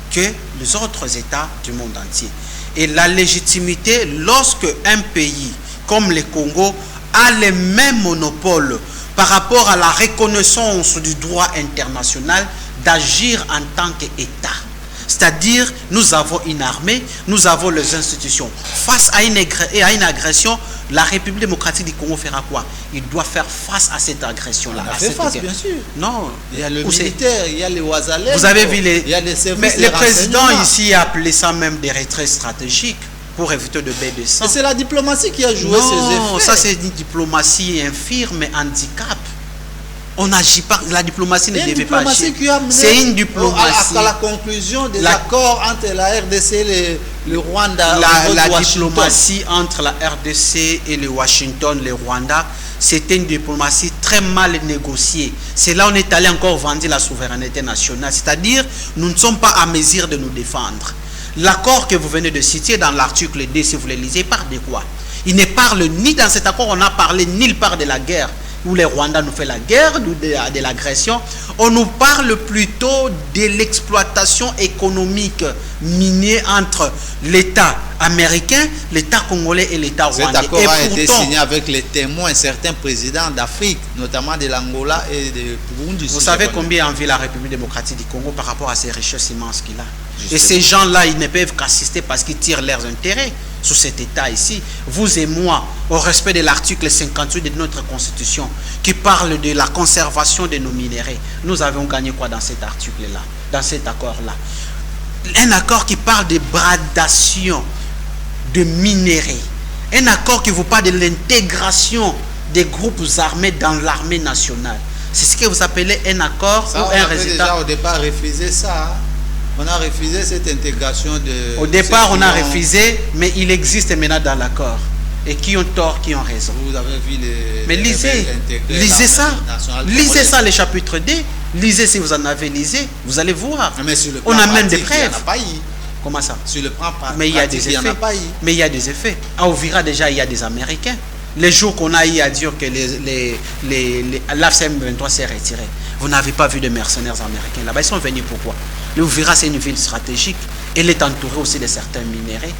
B: que les autres États du monde entier. Et la légitimité, lorsque un pays comme le Congo a le même monopole par rapport à la reconnaissance du droit international d'agir en tant qu'État. C'est-à-dire, nous avons une armée, nous avons les institutions. Face à une agression, la République démocratique du Congo fera quoi? Il doit faire face à cette agression-là.
A: On a fait face, bien sûr.
B: Non.
A: Il y a le militaire, il y a les Ouazalais.
B: Vous avez vu
A: il y a les services.
B: Mais le président ici a appelé ça même des retraits stratégiques pour éviter de baie de sang.
A: Et c'est la diplomatie qui a joué ses effets.
B: Non, ça c'est une diplomatie infirme, handicap. On n'agit pas, la diplomatie ne devait pas agir. C'est une diplomatie.
A: À la conclusion des accords entre la RDC et le Rwanda.
B: La diplomatie entre la RDC et le Washington, le Rwanda, c'était une diplomatie très mal négociée. C'est là où on est allé encore vendre la souveraineté nationale. C'est-à-dire, nous ne sommes pas à mesure de nous défendre. L'accord que vous venez de citer dans l'article 2, si vous le lisez, parle de quoi? Il ne parle ni dans cet accord, on a parlé ni il parle de la guerre, où les Rwandais nous font la guerre, de l'agression. On nous parle plutôt de l'exploitation économique minière entre l'État américain, l'État congolais et l'État rwandais.
A: Cet accord a été signé avec les témoins, certains présidents d'Afrique, notamment de l'Angola et de Burundi.
B: Vous savez combien en vit la République démocratique du Congo par rapport à ces richesses immenses qu'il a? Et ces gens-là, ils ne peuvent qu'assister parce qu'ils tirent leurs intérêts sur cet État ici. Vous et moi, au respect de l'article 58 de notre Constitution, qui parle de la conservation de nos minéraux, nous avons gagné quoi dans cet article-là, dans cet accord-là? Un accord qui parle de bradation de minéraux. Un accord qui vous parle de l'intégration des groupes armés dans l'armée nationale. C'est ce que vous appelez un accord
A: ça,
B: ou un résultat.
A: Déjà au départ refusé ça. On a refusé cette intégration de...
B: Au départ, on a refusé, mais il existe maintenant dans l'accord. Et qui ont tort, qui ont raison.
A: Vous avez vu les...
B: Mais lisez ça. Lisez ça, les chapitres D. Lisez si vous en avez lisé. Vous allez voir.
A: Mais sur le
B: on a même des preuves.
A: Comment
B: Comment ça?
A: Sur le plan pratique,
B: mais il y a des effets. Mais il y a des effets. À Ouvira, déjà, il y a des Américains. Les jours qu'on a eu à dire que l'AFCM 23 s'est retiré, vous n'avez pas vu de mercenaires américains là-bas. Ils sont venus pourquoi? Le Ouvira, c'est une ville stratégique. Elle est entourée aussi de certains minéraux.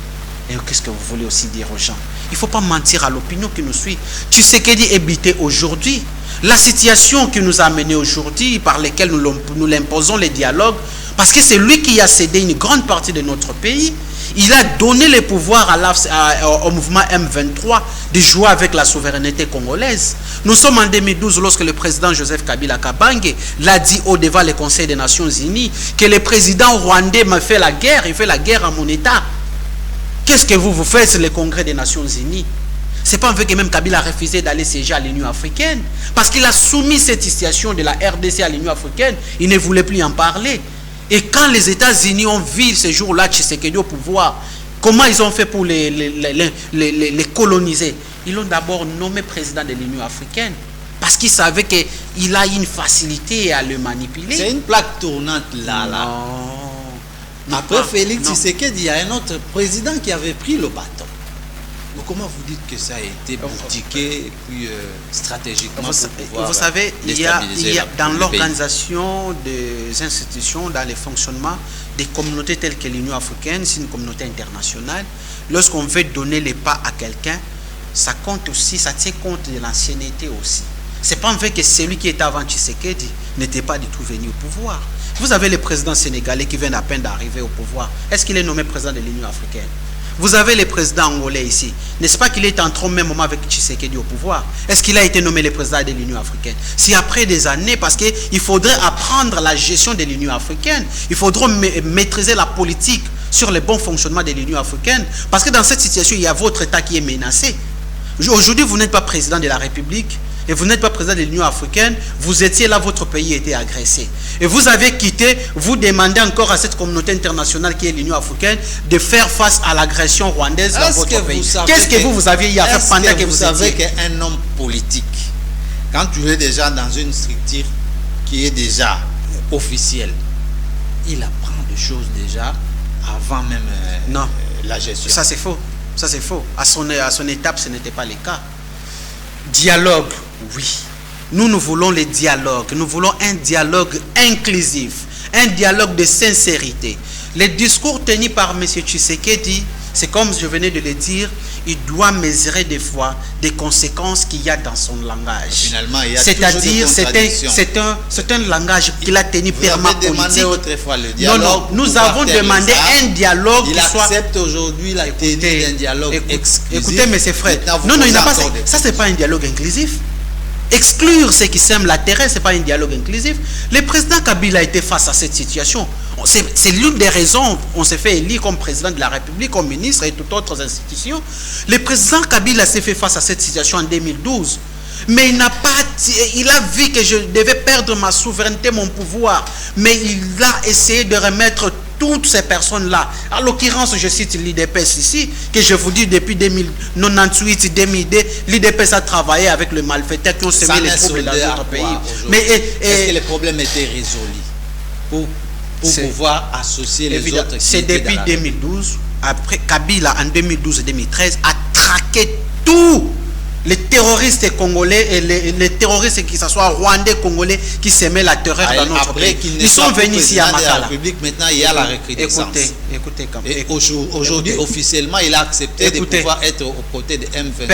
B: Et qu'est-ce que vous voulez aussi dire aux gens? Il ne faut pas mentir à l'opinion qui nous suit. Tshisekedi est bité aujourd'hui. La situation qui nous a amenés aujourd'hui, par laquelle nous l'imposons les dialogues, parce que c'est lui qui a cédé une grande partie de notre pays. Il a donné le pouvoir au mouvement M23 de jouer avec la souveraineté congolaise. Nous sommes en 2012 lorsque le président Joseph Kabila Kabange l'a dit au devant le Conseil des Nations Unies que le président rwandais m'a fait la guerre, il fait la guerre à mon État. Qu'est-ce que vous faites sur le Congrès des Nations Unies? C'est pas vrai que même Kabila a refusé d'aller siéger à l'Union africaine. Parce qu'il a soumis cette situation de la RDC à l'Union africaine. Il ne voulait plus en parler. Et quand les États-Unis ont vu ce jour-là Tshisekedi au pouvoir, comment ils ont fait pour les coloniser? Ils l'ont d'abord nommé président de l'Union africaine. Parce qu'ils savaient qu'il a une facilité à le manipuler.
A: C'est une plaque tournante là.
B: Non.
A: Après Félix Tshisekedi, il y a un autre président qui avait pris le bâton. Donc comment vous dites que ça a été boutiqué et puis stratégiquement
B: vous savez, il y a dans l'organisation des institutions, dans les fonctionnements des communautés telles que l'Union africaine, c'est une communauté internationale. Lorsqu'on veut donner les pas à quelqu'un, ça compte aussi, ça tient compte de l'ancienneté aussi. C'est pas vrai que celui qui était avant Tshisekedi n'était pas du tout venu au pouvoir. Vous avez le président sénégalais qui vient à peine d'arriver au pouvoir. Est-ce qu'il est nommé président de l'Union africaine? Vous avez le président angolais ici. N'est-ce pas qu'il est entré au même moment avec Tshisekedi au pouvoir? Est-ce qu'il a été nommé le président de l'Union africaine? C'est après des années, parce qu'il faudrait apprendre la gestion de l'Union africaine. Il faudrait maîtriser la politique sur le bon fonctionnement de l'Union africaine. Parce que dans cette situation, il y a votre État qui est menacé. Aujourd'hui, vous n'êtes pas président de la République. Et vous n'êtes pas président de l'Union africaine, vous étiez là, votre pays était agressé. Et vous avez quitté, vous demandez encore à cette communauté internationale qui est l'Union africaine de faire face à l'agression rwandaise dans votre pays. Qu'est-ce que vous aviez à faire pendant que vous
A: savez qu'un homme politique, quand tu es déjà dans une structure qui est déjà officielle, il apprend des choses déjà avant même la gestion.
B: Ça c'est faux. Ça c'est faux. À son étape, ce n'était pas le cas. Dialogue, oui. Nous voulons les dialogues. Nous voulons un dialogue inclusif, un dialogue de sincérité. Les discours tenus par M. Tshisekedi, c'est comme je venais de le dire, il doit mesurer des fois des conséquences qu'il y a dans son langage.
A: Finalement, il y a
B: c'est-à-dire, c'est un langage qu'il a tenu permapolitique.
A: Autrefois le dialogue.
B: Non, nous avons demandé un dialogue
A: qui soit... Il accepte aujourd'hui la tenue d'un dialogue exclusif.
B: Écoutez, M. Fred. Non, il n'a pas... Ça, c'est pas un dialogue inclusif. exclure ceux qui sèment la terre, ce n'est pas un dialogue inclusif. Le président Kabila a été face à cette situation. C'est l'une des raisons on s'est fait élire comme président de la République, comme ministre et toutes autres institutions. Le président Kabila s'est fait face à cette situation en 2012. Mais il a vu que je devais perdre ma souveraineté, mon pouvoir. Mais il a essayé de remettre toutes ces personnes-là. En l'occurrence, je cite l'IDPS ici, que je vous dis depuis 1998-2002, l'IDPS a travaillé avec les malfaiteurs qui ont semé les troubles dans notre pays.
A: Mais est-ce que les problèmes étaient résolus pour pouvoir associer les autres?
B: C'est depuis 2012. Après, Kabila, en 2012-2013, a traqué tous les terroristes congolais et les terroristes, qui soient rwandais, congolais, qui s'aimaient la terreur dans notre pays. Ils sont venus ici à Makala.
A: Maintenant, il y a la recrudescence.
B: Écoutez.
A: Et aujourd'hui, officiellement, il a accepté de pouvoir être aux côtés de M23.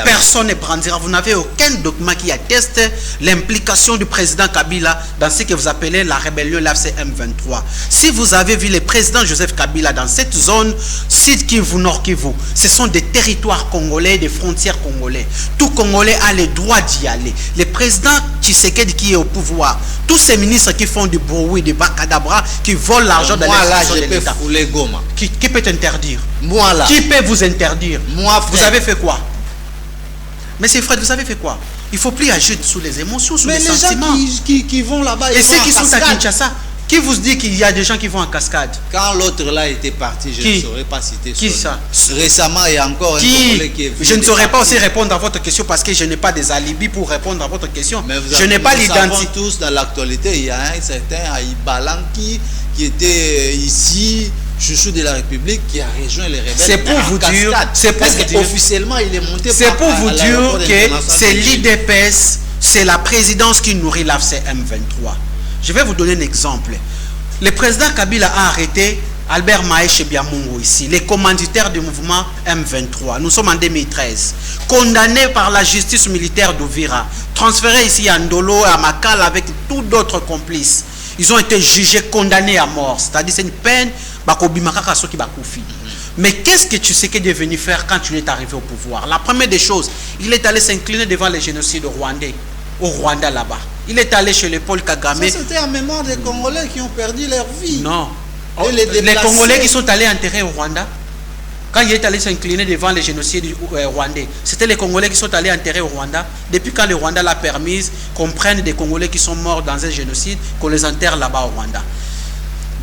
B: Personne ne brandira. Vous n'avez aucun document qui atteste l'implication du président Kabila dans ce que vous appelez la rébellion l'AFC M23. Si vous avez vu le président Joseph Kabila dans cette zone, Sud Kivu, Nord Kivu, ce sont des territoires congolais, des frontières congolais. Tout Congolais a le droit d'y aller. Le président Tshisekedi qui est au pouvoir, tous ces ministres qui font du bruit, du bacadabra, qui volent l'argent de l'État. Qui peut interdire?
A: Moi là.
B: Qui peut vous interdire?
A: Moi, frère.
B: Vous avez fait quoi? Mais c'est Fred, vous avez fait quoi? Il ne faut plus agir sous les émotions, sous les sentiments.
A: Mais les gens qui vont là-bas,
B: et ceux qui sont à Kinshasa, qui vous dit qu'il y a des gens qui vont en cascade?
A: Quand l'autre là était parti, je ne saurais pas citer
B: qui ça?
A: Récemment, il y a encore un Congolais qui est venu.
B: Je ne saurais pas aussi répondre à votre question parce que je n'ai pas des alibis pour répondre à votre question. Je n'ai pas l'identité.
A: Tous dans l'actualité, il y a un certain Aïbalan qui était ici, chouchou de la République, qui a rejoint les rebelles.
B: C'est pour vous dire,
A: officiellement il est monté.
B: C'est pour vous dire que c'est l'IDPS, c'est la présidence qui nourrit l'AFC M23. Je vais vous donner un exemple. Le président Kabila a arrêté Albert Maïche Biamungu ici, les commanditaires du mouvement M23. Nous sommes en 2013. Condamnés par la justice militaire d'Ouvira, transférés ici à Ndolo et à Makala avec tous d'autres complices. Ils ont été jugés, condamnés à mort. C'est-à-dire c'est une peine. Mais qu'est-ce que tu sais qu'il est venu faire quand tu es arrivé au pouvoir? La première des choses, il est allé s'incliner devant les génocides rwandais, au Rwanda là-bas. Il est allé chez le Paul Kagame.
A: Ça, c'était en mémoire des Congolais qui ont perdu leur vie.
B: Non. Les Congolais qui sont allés enterrer au Rwanda, quand il est allé s'incliner devant les génocides rwandais, c'était les Congolais qui sont allés enterrer au Rwanda. Depuis quand le Rwanda l'a permise qu'on prenne des Congolais qui sont morts dans un génocide, qu'on les enterre là-bas au Rwanda?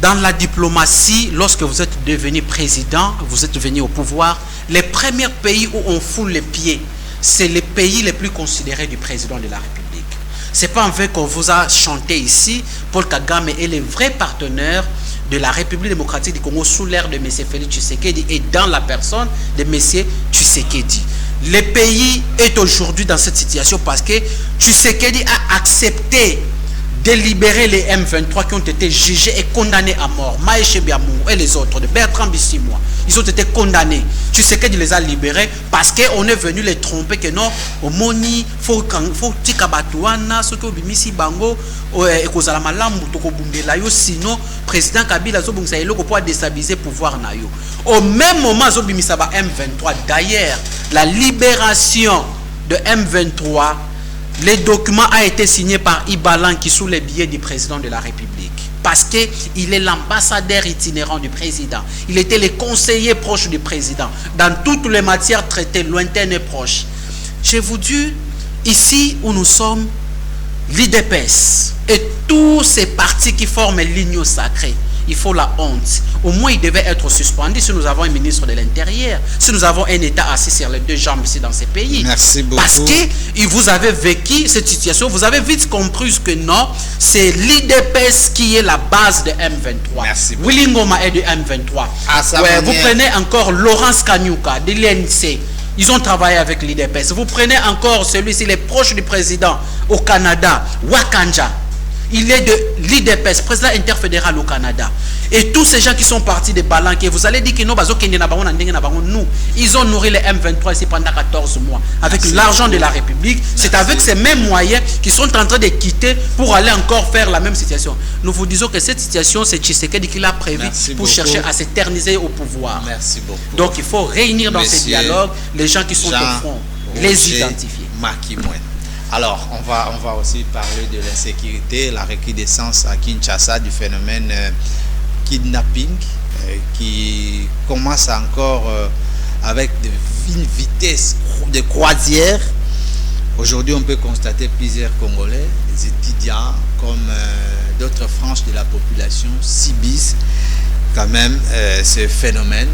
B: Dans la diplomatie, lorsque vous êtes devenu président, vous êtes venu au pouvoir, les premiers pays où on foule les pieds, c'est les pays les plus considérés du président de la République. Ce n'est pas en fait qu'on vous a chanté ici. Paul Kagame est le vrai partenaire de la République démocratique du Congo sous l'ère de M. Félix Tshisekedi et dans la personne de M. Tshisekedi. Le pays est aujourd'hui dans cette situation parce que Tshisekedi a accepté de libérer les M23 qui ont été jugés et condamnés à mort. Maïche Biamungu et les autres, de Bertrand Bisimwa, ils ont été condamnés. Tu sais qu'il les a libérés parce qu'on est venu les tromper que non, au moni, faut tikabatuana, ce que bimisi bango, et kozala malamu toko bundela yo, sinon président Kabila zo bungsa eloko pour déstabiliser le pouvoir na yo. Au même moment zo bimisa ba M23. D'ailleurs, la libération de M23, le document a été signé par Ibalan qui sous les billets du président de la République. Parce qu'il est l'ambassadeur itinérant du président. Il était le conseiller proche du président. Dans toutes les matières traitées lointaines et proches. Je vous dis, ici où nous sommes, l'IDPS et tous ces partis qui forment l'union sacrée, il faut la honte. Au moins, il devait être suspendu si nous avons un ministre de l'Intérieur, si nous avons un État assis sur les deux jambes ici dans ces pays.
A: Merci beaucoup.
B: Parce que vous avez vécu cette situation, vous avez vite compris que non, c'est l'IDPS qui est la base de M23.
A: Merci beaucoup.
B: Willy Ngoma est de M23. Ouais, vous prenez encore Laurence Kanyuka de l'INC. Ils ont travaillé avec l'IDPS. Vous prenez encore celui-ci, il est proche du président au Canada, Wakanja. Il est de l'IDPS, président interfédéral au Canada. Et tous ces gens qui sont partis de Balanké, vous allez dire que nous, ils ont nourri les M23 ici pendant 14 mois. Avec l'argent de la République, c'est avec ces mêmes moyens qu'ils sont en train de quitter pour aller encore faire la même situation. Nous vous disons que cette situation, c'est Tshisekedi qui l'a prévu pour chercher à s'éterniser au pouvoir.
A: Merci beaucoup.
B: Donc il faut réunir dans ces dialogues les gens qui sont au front, les identifier.
A: Alors, on va aussi parler de l'insécurité, la recrudescence à Kinshasa du phénomène kidnapping qui commence encore avec une vitesse de croisière. Aujourd'hui, on peut constater plusieurs Congolais, des étudiants comme d'autres franges de la population subissent quand même ce phénomène.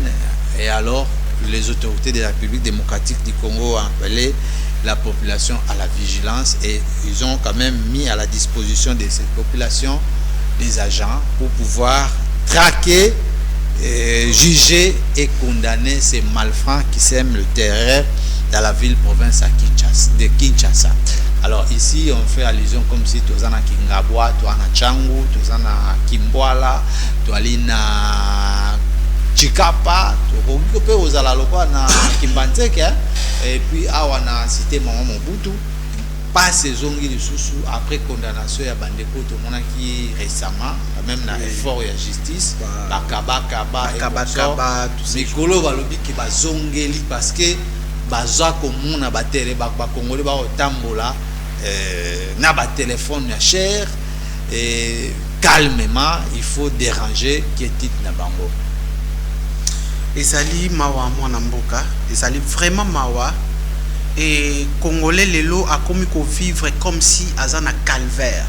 A: Et alors, les autorités de la République démocratique du Congo ont appelé la population à la vigilance et ils ont quand même mis à la disposition de cette population des agents pour pouvoir traquer, juger et condamner ces malfrats qui sèment le terreur dans la ville-province de Kinshasa. Alors ici, on fait allusion comme si tu es à Kingabwa, tu es à Changu, tu es à Kimbwala, tu es à Chikapa, tu es aux Alalokwa, na Kimbanteke, et puis à la cité Mobutu. Pas saison de sous après condamnation à Bandeko, tout le monde qui récemment, même dans l'effort de la justice, Bakaba, tout ça. Mikolo Balobi qui va zongeli parce que baza comme na batele ba Congolais ba otambola na ba téléphone ya cher et calmement il faut déranger qui est na bango.
B: Ezali mawa mwana mboka, ezali vraiment mawa et Congolais lelo a commis ko vivre comme si azana calvaire.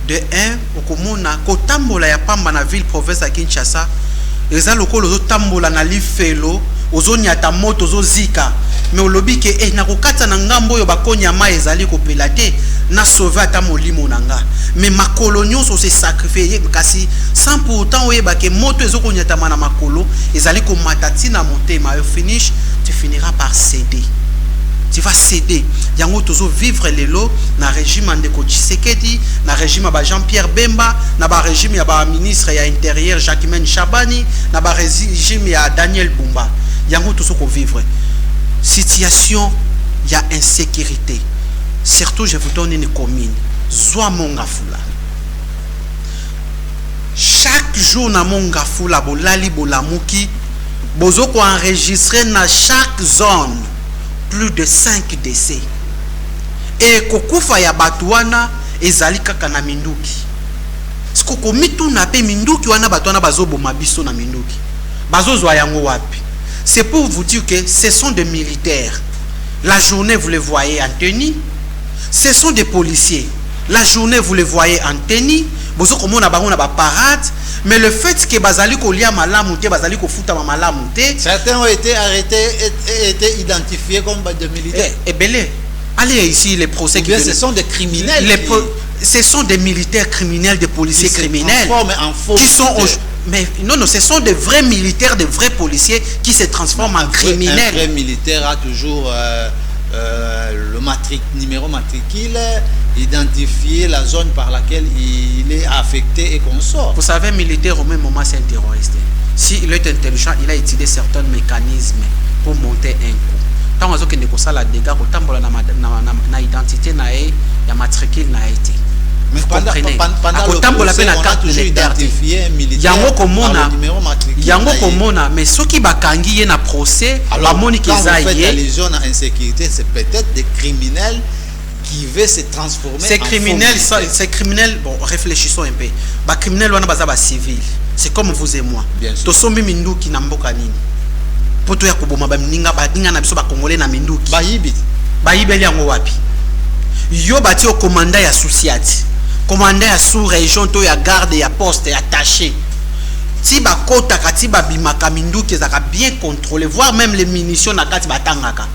B: De un okomona ko tambola ya pamba na ville province à Kinshasa, eza lokolo zo tambola na lifelo ozonyata moto zozika mais olobi ke na kokata na ngambo yo bakonya ma ezali kopela te na sauver ata molimo nanga mais makolo nyonso se sacrifier kasi sans pourtant oyeba ke moto ezokonyata na makolo ezali ko matati na motema au finish tu finiras par céder. Tu vas céder. Yango tozo vivre lelo na régime Ndeko Tshisekedi, na régime ba Jean-Pierre Bemba, na ba régime ya ba ministre ya intérieur Jacquemaine Chabani, na ba régime ya Daniel Bumba. Yango tozo ko vivre. Situation ya insécurité. Surtout je vous donne une commune, Zwa Mongafula. Chaque jour na Mongafula bolali bolamuki, bozo ko enregistrer na chaque zone plus de 5 décès. Et kokufa ya batuana ezali kaka na minduki. Skoko mitu na pe minduki wana batuana bazobo mabiso na minduki. Bazozwa yango wapi. C'est pour vous dire que ce sont des militaires. La journée vous les voyez en tenue. Ce sont des policiers. La journée vous les voyez en tenue. Bozo komona bango na ba parade. Mais le fait que bazali kolia malamu te bazali kofuta malamu te,
A: certains ont été arrêtés et été identifiés comme des militaires.
B: Et belé. Allez ici les procès
A: qui ce sont des criminels.
B: Ce sont des militaires criminels, des policiers criminels qui sont mais non, ce sont des vrais militaires, des vrais policiers qui se transforment en criminels.
A: Un vrai militaire a toujours le numéro matricule, identifier la zone par laquelle il est affecté et qu'on sort.
B: Vous savez, un militaire au même moment c'est un terroriste. S'il est intelligent, il a utilisé certains mécanismes pour monter un coup. Tant que nous avons des dégâts, na identité na matricule na été.
A: Mais pendant le procès, on a toujours identifié un militaire par le numéro matricule.
B: Yango komona, mais ceux qui bakangi na procès,
A: alors quand vous faites allusion à l'insécurité, c'est peut-être des criminels qui veulent se transformer
B: ces criminels, bon, réfléchissons un peu. Ba criminels wana baza ba civil. C'est comme vous et moi. To sombi minduki na mboka nini. Poto ya koboma ba mninga ba dinga na biso ba Congolais na minduki. Bayibeli yango wapi. Yo bati au commandant ya Sousiati. Commandant ya sous-région to ya garde ya poste ya attaché. Si ba kota kati ba bimaka minduki ezaka bien contrôlé, voire même les munitions na kati batangaka.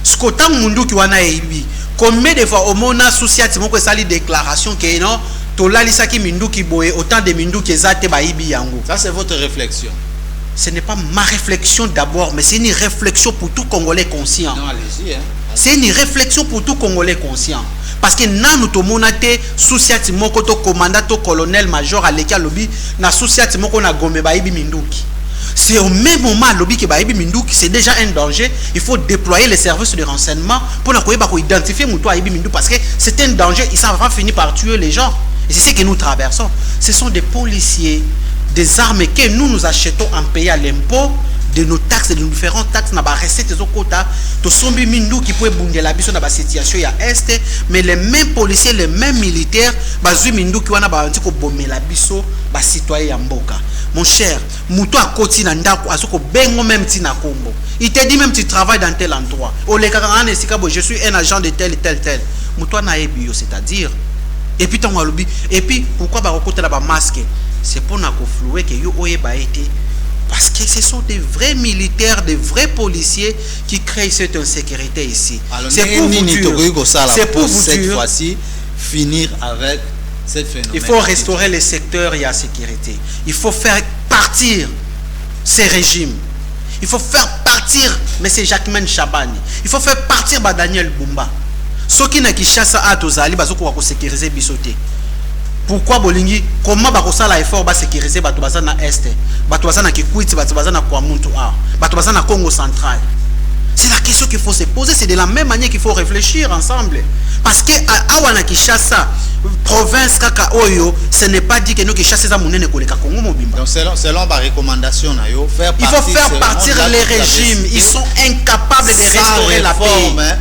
B: Skotang munduki wana ebi. Combien de fois au mona Sousiati moko sali déclaration que non to lalisaki minduki boye autant de minduki ezate ba ibi yango.
A: Ça c'est votre réflexion.
B: Ce n'est pas ma réflexion d'abord, mais c'est une réflexion pour tout Congolais conscient.
A: Non, allez-y, hein.
B: C'est une réflexion pour tout Congolais conscient. Parce que nanu to monate Sousiati moko to commandant to colonel major aleka lobi na Sousiati moko na gombe ba ibi minduki. C'est au même moment lobi que ba ibi minduki, c'est déjà un danger. Il faut déployer les services de renseignement pour identifier muto ibi minduki parce que c'est un danger, ça va finir par tuer les gens. Et c'est ce que nous traversons. Ce sont des policiers, des armes que nous achetons en payant l'impôt de nos taxes, de nos différentes taxes, na ba recettes au quota, to sombi mindu qui peut bunger la biso na ba situation ya est, mais les mêmes policiers, les mêmes militaires, bazui mindu qui wana ba antiko bomé la biso, ba citoyen ya mboka. Mon cher, mouto a koti na ndako, azoko bengo même ti na Congo. Il te dit même tu travailles dans tel endroit. O le kakana sikabo, je suis un agent de tel. Mouto na ebio, c'est-à-dire. Et puis ton walubi, et puis pourquoi ba rekota la ba masque? C'est pour na ko flouer que yo oye ba été. Parce que ce sont des vrais militaires, des vrais policiers qui créent cette insécurité ici.
A: C'est pour vous dire, c'est pour vous cette fois-ci finir avec cette phénomène.
B: Il faut restaurer les secteurs et la sécurité. Il faut faire partir ces régimes. Il faut faire partir M. Jacquemain Chabani. Il faut faire partir Daniel Bumba. Ceux qui n'ont pas chassé à Tozali, ils vont sécuriser Bissoté. Pourquoi Bolingi? Comment bakosa la effort ba sécuriser bato bazana est, bato bazana Kikwiti, bato bazana Kwamuntu A, bato bazana Congo central? C'est la question qu'il faut se poser. C'est de la même manière qu'il faut réfléchir ensemble. Parce que awana Kishasa, province kaka oyo, ce n'est pas dit que nous Kishasa za munene koleka Congo mobimba.
A: Donc selon ma recommandation na yo,
B: il faut faire partir les régimes. Ils sont incapables de restaurer la paix.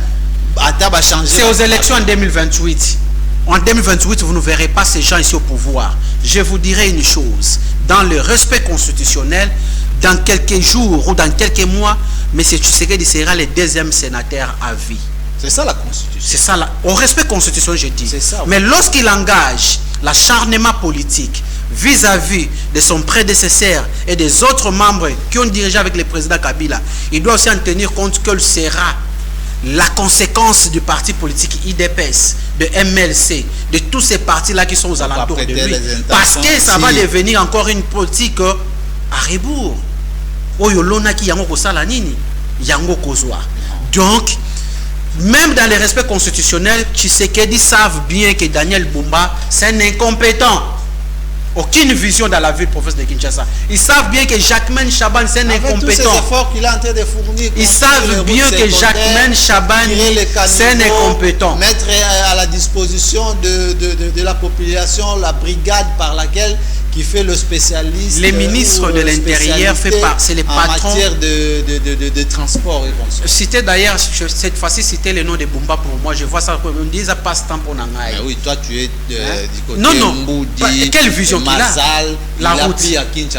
B: C'est aux élections en 2028. En 2028, vous ne verrez pas ces gens ici au pouvoir. Je vous dirai une chose. Dans le respect constitutionnel, dans quelques jours ou dans quelques mois, M. Tshisekedi sera le deuxième sénateur à vie.
A: C'est ça la Constitution.
B: C'est ça, au respect constitutionnel, je dis.
A: C'est ça.
B: Mais lorsqu'il engage l'acharnement politique vis-à-vis de son prédécesseur et des autres membres qui ont dirigé avec le président Kabila, il doit aussi en tenir compte qu'elle sera la conséquence du parti politique IDPS, de MLC, de tous ces partis-là qui sont aux alentours de lui. Parce que ça va devenir encore une politique à rebours. Donc, même dans les respects constitutionnels, Tshisekedi savent bien que Daniel Bumba, c'est un incompétent. Aucune vision dans la ville professeur de Kinshasa. Ils savent bien que Jacquemain Chabani, c'est un incompétent.
A: Tous ces efforts qu'il est en train de fournir,
B: ils savent bien que Jacquemain Chabani, c'est un incompétent.
A: Mettre à la disposition de la population la brigade par laquelle qui fait le spécialiste.
B: Les ministres de l'Intérieur, c'est les patrons.
A: En matière de transport et comme ça.
B: Citer d'ailleurs, cette fois-ci, citer le nom de Bumba pour moi. Je vois ça comme on dit, ça passe temps pour Nangaï.
A: Oui, toi tu es du côté
B: non.
A: Mboudi,
B: quelle vision qu'il a? La route.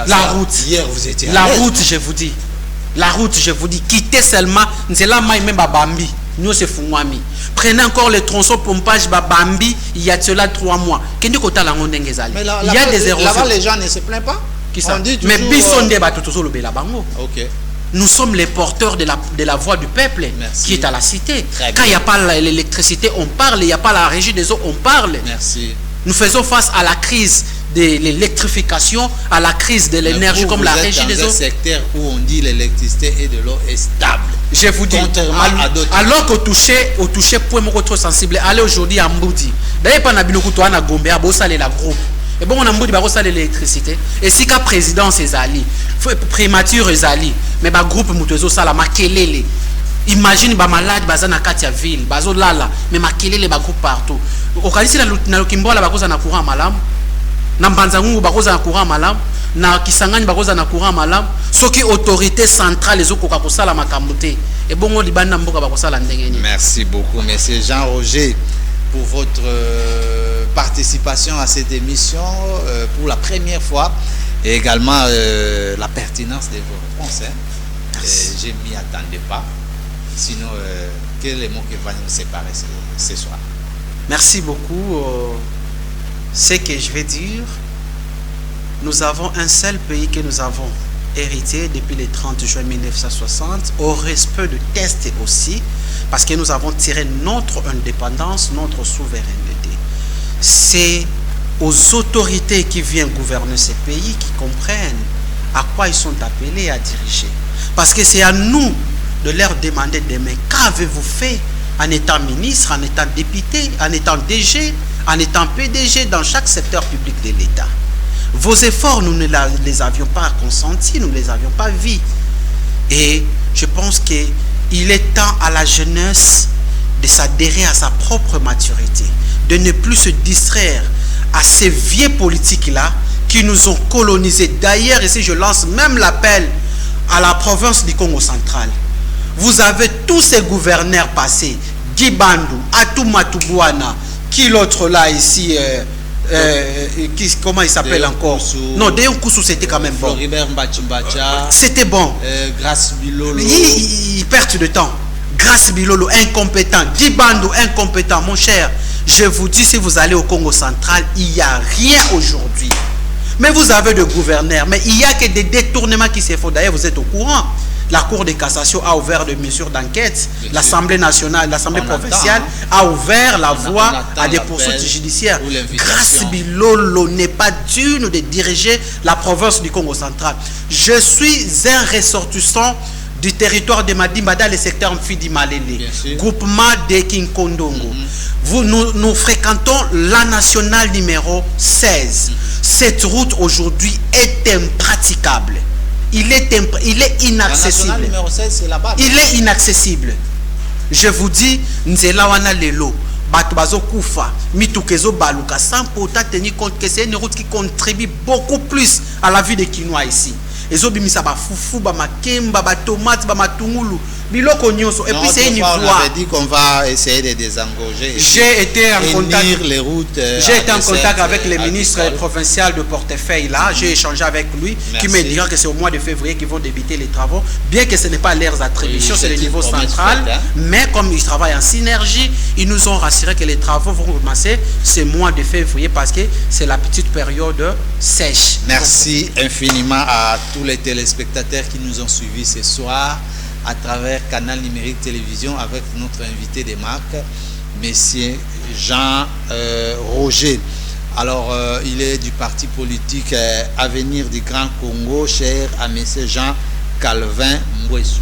B: La route.
A: Hier, vous étiez
B: la route, je vous dis. La route, je vous dis. Quittez seulement. C'est là, même Bambi. Nous, c'est Fungwami. Prenez encore le tronçon pompage Bambi. Il y a cela 3 mois. Il y a des érosions.
A: Là-bas, les gens ne se plaignent pas.
B: Qui ça? Mais Bissonde Bango.
A: Ok.
B: Nous sommes les porteurs de la voix du peuple.
A: Merci.
B: Qui est à la cité. Quand il n'y a pas l'électricité, on parle. Il n'y a pas la régie des eaux, on parle.
A: Merci.
B: Nous faisons face à la crise de l'électrification, à la crise de l'énergie comme la régie des eaux.
A: Dans un secteur où on dit l'électricité et de l'eau est stable.
B: Je vous dis, alors qu'au toucher point trop sensible, allez aujourd'hui à Mboudi. D'ailleurs, pas Nabilokuto à Gombe, à Bossale la groupe. Et bon, on a Mboudi, bah, l'électricité. Et si qu'à président, c'est Zali, prémature Zali, mais bah, groupe Moutezo Sala, Makelele. Imagine ba malade bazana katia ville bazo lala mais makelele ba groupe partout au kanisi na lokimbola bakoza na courant malam na mbanzangu bakoza na courant malam na kisangani bakoza na courant malam soki autorité centrale ezokoka kosala makambote et bongo libanda mboka bakosala ndenge.
A: Merci beaucoup monsieur Jean-Roger pour votre participation à cette émission pour la première fois et également la pertinence de vos réponses. Je m'y attendais pas. Sinon, quel est le mot qui va nous séparer ce soir?
B: Merci beaucoup. Ce que je vais dire, nous avons un seul pays que nous avons hérité depuis le 30 juin 1960, au respect de tests aussi, parce que nous avons tiré notre indépendance, notre souveraineté. C'est aux autorités qui viennent gouverner ces pays qui comprennent à quoi ils sont appelés à diriger. Parce que c'est à nous de leur demander demain, qu'avez-vous fait en étant ministre, en étant député, en étant DG, en étant PDG dans chaque secteur public de l'État. Vos efforts, nous ne les avions pas consentis, nous ne les avions pas vus. Et je pense qu'il est temps à la jeunesse de s'adhérer à sa propre maturité, de ne plus se distraire à ces vieux politiques-là qui nous ont colonisés. D'ailleurs, ici je lance même l'appel à la province du Congo central. Vous avez tous ces gouverneurs passés, Guy Bandou, Atou Matoubuana, qui l'autre là ici, comment il s'appelle encore? Non, Deyon Koussou, c'était quand même bon. C'était bon.
A: Grace Bilolo.
B: Il perd de temps. Grace Bilolo, incompétent. Guy Bandou, incompétent. Mon cher, je vous dis, si vous allez au Congo central, il n'y a rien aujourd'hui. Mais vous avez de gouverneurs, mais il n'y a que des détournements qui se font. D'ailleurs, vous êtes au courant. La Cour de cassation a ouvert des mesures d'enquête. L'Assemblée nationale, l'Assemblée provinciale a ouvert la voie à des poursuites judiciaires. Grace Bilolo n'est pas digne de diriger la province du Congo central. Je suis un ressortissant du territoire de Madimba dans le secteur Mfidi Malele, groupement de Kinkondongo. Nous fréquentons la nationale numéro 16. Cette route aujourd'hui est impraticable. Il est inaccessible.
A: La numéro 16, c'est là-bas.
B: Il est inaccessible. Je vous dis, Nzela wana lelo, bato bazo kufa, mitukezo baluka, sans pourtant tenir compte que c'est une route qui contribue beaucoup plus à la vie des Kinois ici. Ezo bimisa ba fufu, ba makemba, ba tomate, ba matungulu, biloko nyonso. Et puis c'est une voie.
A: On avait dit qu'on va essayer de désengorger.
B: J'ai été en contact.
A: Les routes.
B: J'ai été en contact avec le ministre provincial de portefeuille là. J'ai échangé avec lui, qui me dira que c'est au mois de février qu'ils vont débuter les travaux, bien que ce n'est pas leurs attributions, c'est le niveau central. Mais comme ils travaillent en synergie, ils nous ont rassuré que les travaux vont commencer ce mois de février parce que c'est la petite période sèche.
A: Merci infiniment à tous les téléspectateurs qui nous ont suivis ce soir à travers Canal Numérique Télévision avec notre invité de marque, Monsieur Jean Roger. Alors, il est du parti politique Avenir du Grand Congo, cher à Monsieur Jean Calvin Mbouessou.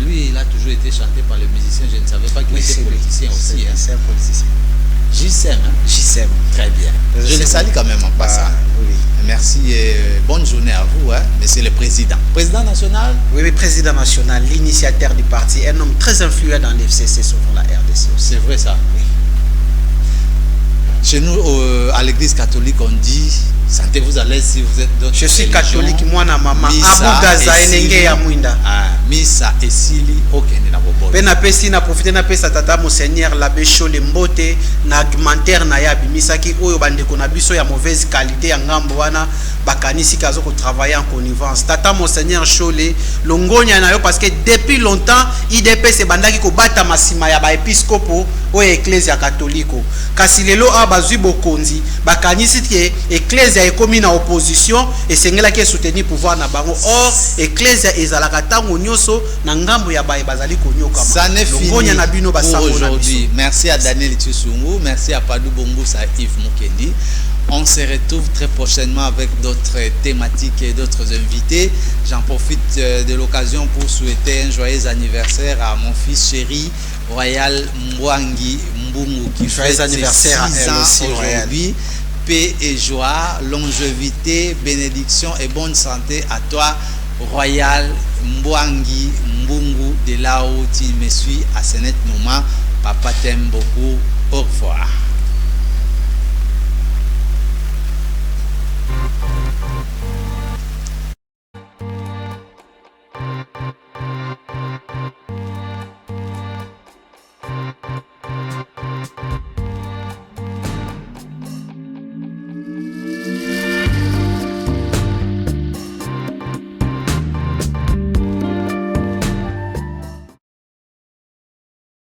A: Lui, il a toujours été chanté par les musiciens. Je ne savais pas qu'il était politicien aussi.
B: C'est un politicien.
A: JSEM, hein?
B: JSEM.
A: Très bien. Je le salue quand même en passant.
B: Oui.
A: Merci et bonne journée à vous, hein, Monsieur le Président. Président national?
B: Oui, président national, l'initiateur du parti, un homme très influent dans l'FCC sur la RDC.
A: C'est vrai ça?
B: Oui.
A: Chez nous, à l'église catholique, on dit, sentez-vous à l'aise si vous êtes d'autres.
B: Je suis catholique, moi, maman.
A: Misa et Sili, okende na bobo.
B: Pena pesi na profiter na pesa tata monseigneur l'abbé Chole Mbote na argumentaire na ya bimisaki oyo bandeko na biso ya mauvaise qualité ya ngambo wana bakanisi kazo ko travailler en connivence. Tata monseigneur Chole longonya na yo parce que depuis longtemps IDPS bandaki ko bata masima ya ba episcopo o ecclesia catholique. Kasi lelo a bazui bokonzi bakanisi ke ecclesia ekomi na opposition et sengela ke soutenir pouvoir na bango. Or ecclesia ezalaka tango nyoso na ngambo ya bae bazali konyoka.
A: Ça n'est fini pour aujourd'hui. Merci à Daniel Tchoussungou, merci à Padou Bongo, à Yves Mukendi. On se retrouve très prochainement avec d'autres thématiques et d'autres invités. J'en profite de l'occasion pour souhaiter un joyeux anniversaire à mon fils chéri, Royal Mwangi Mbungu, qui fait anniversaire à 6 ans aujourd'hui. Paix et joie, longévité, bénédiction et bonne santé à toi, Royal Mwangi Mbungu, de là où tu me suis à ce net moment. Papa t'aime beaucoup. Au revoir.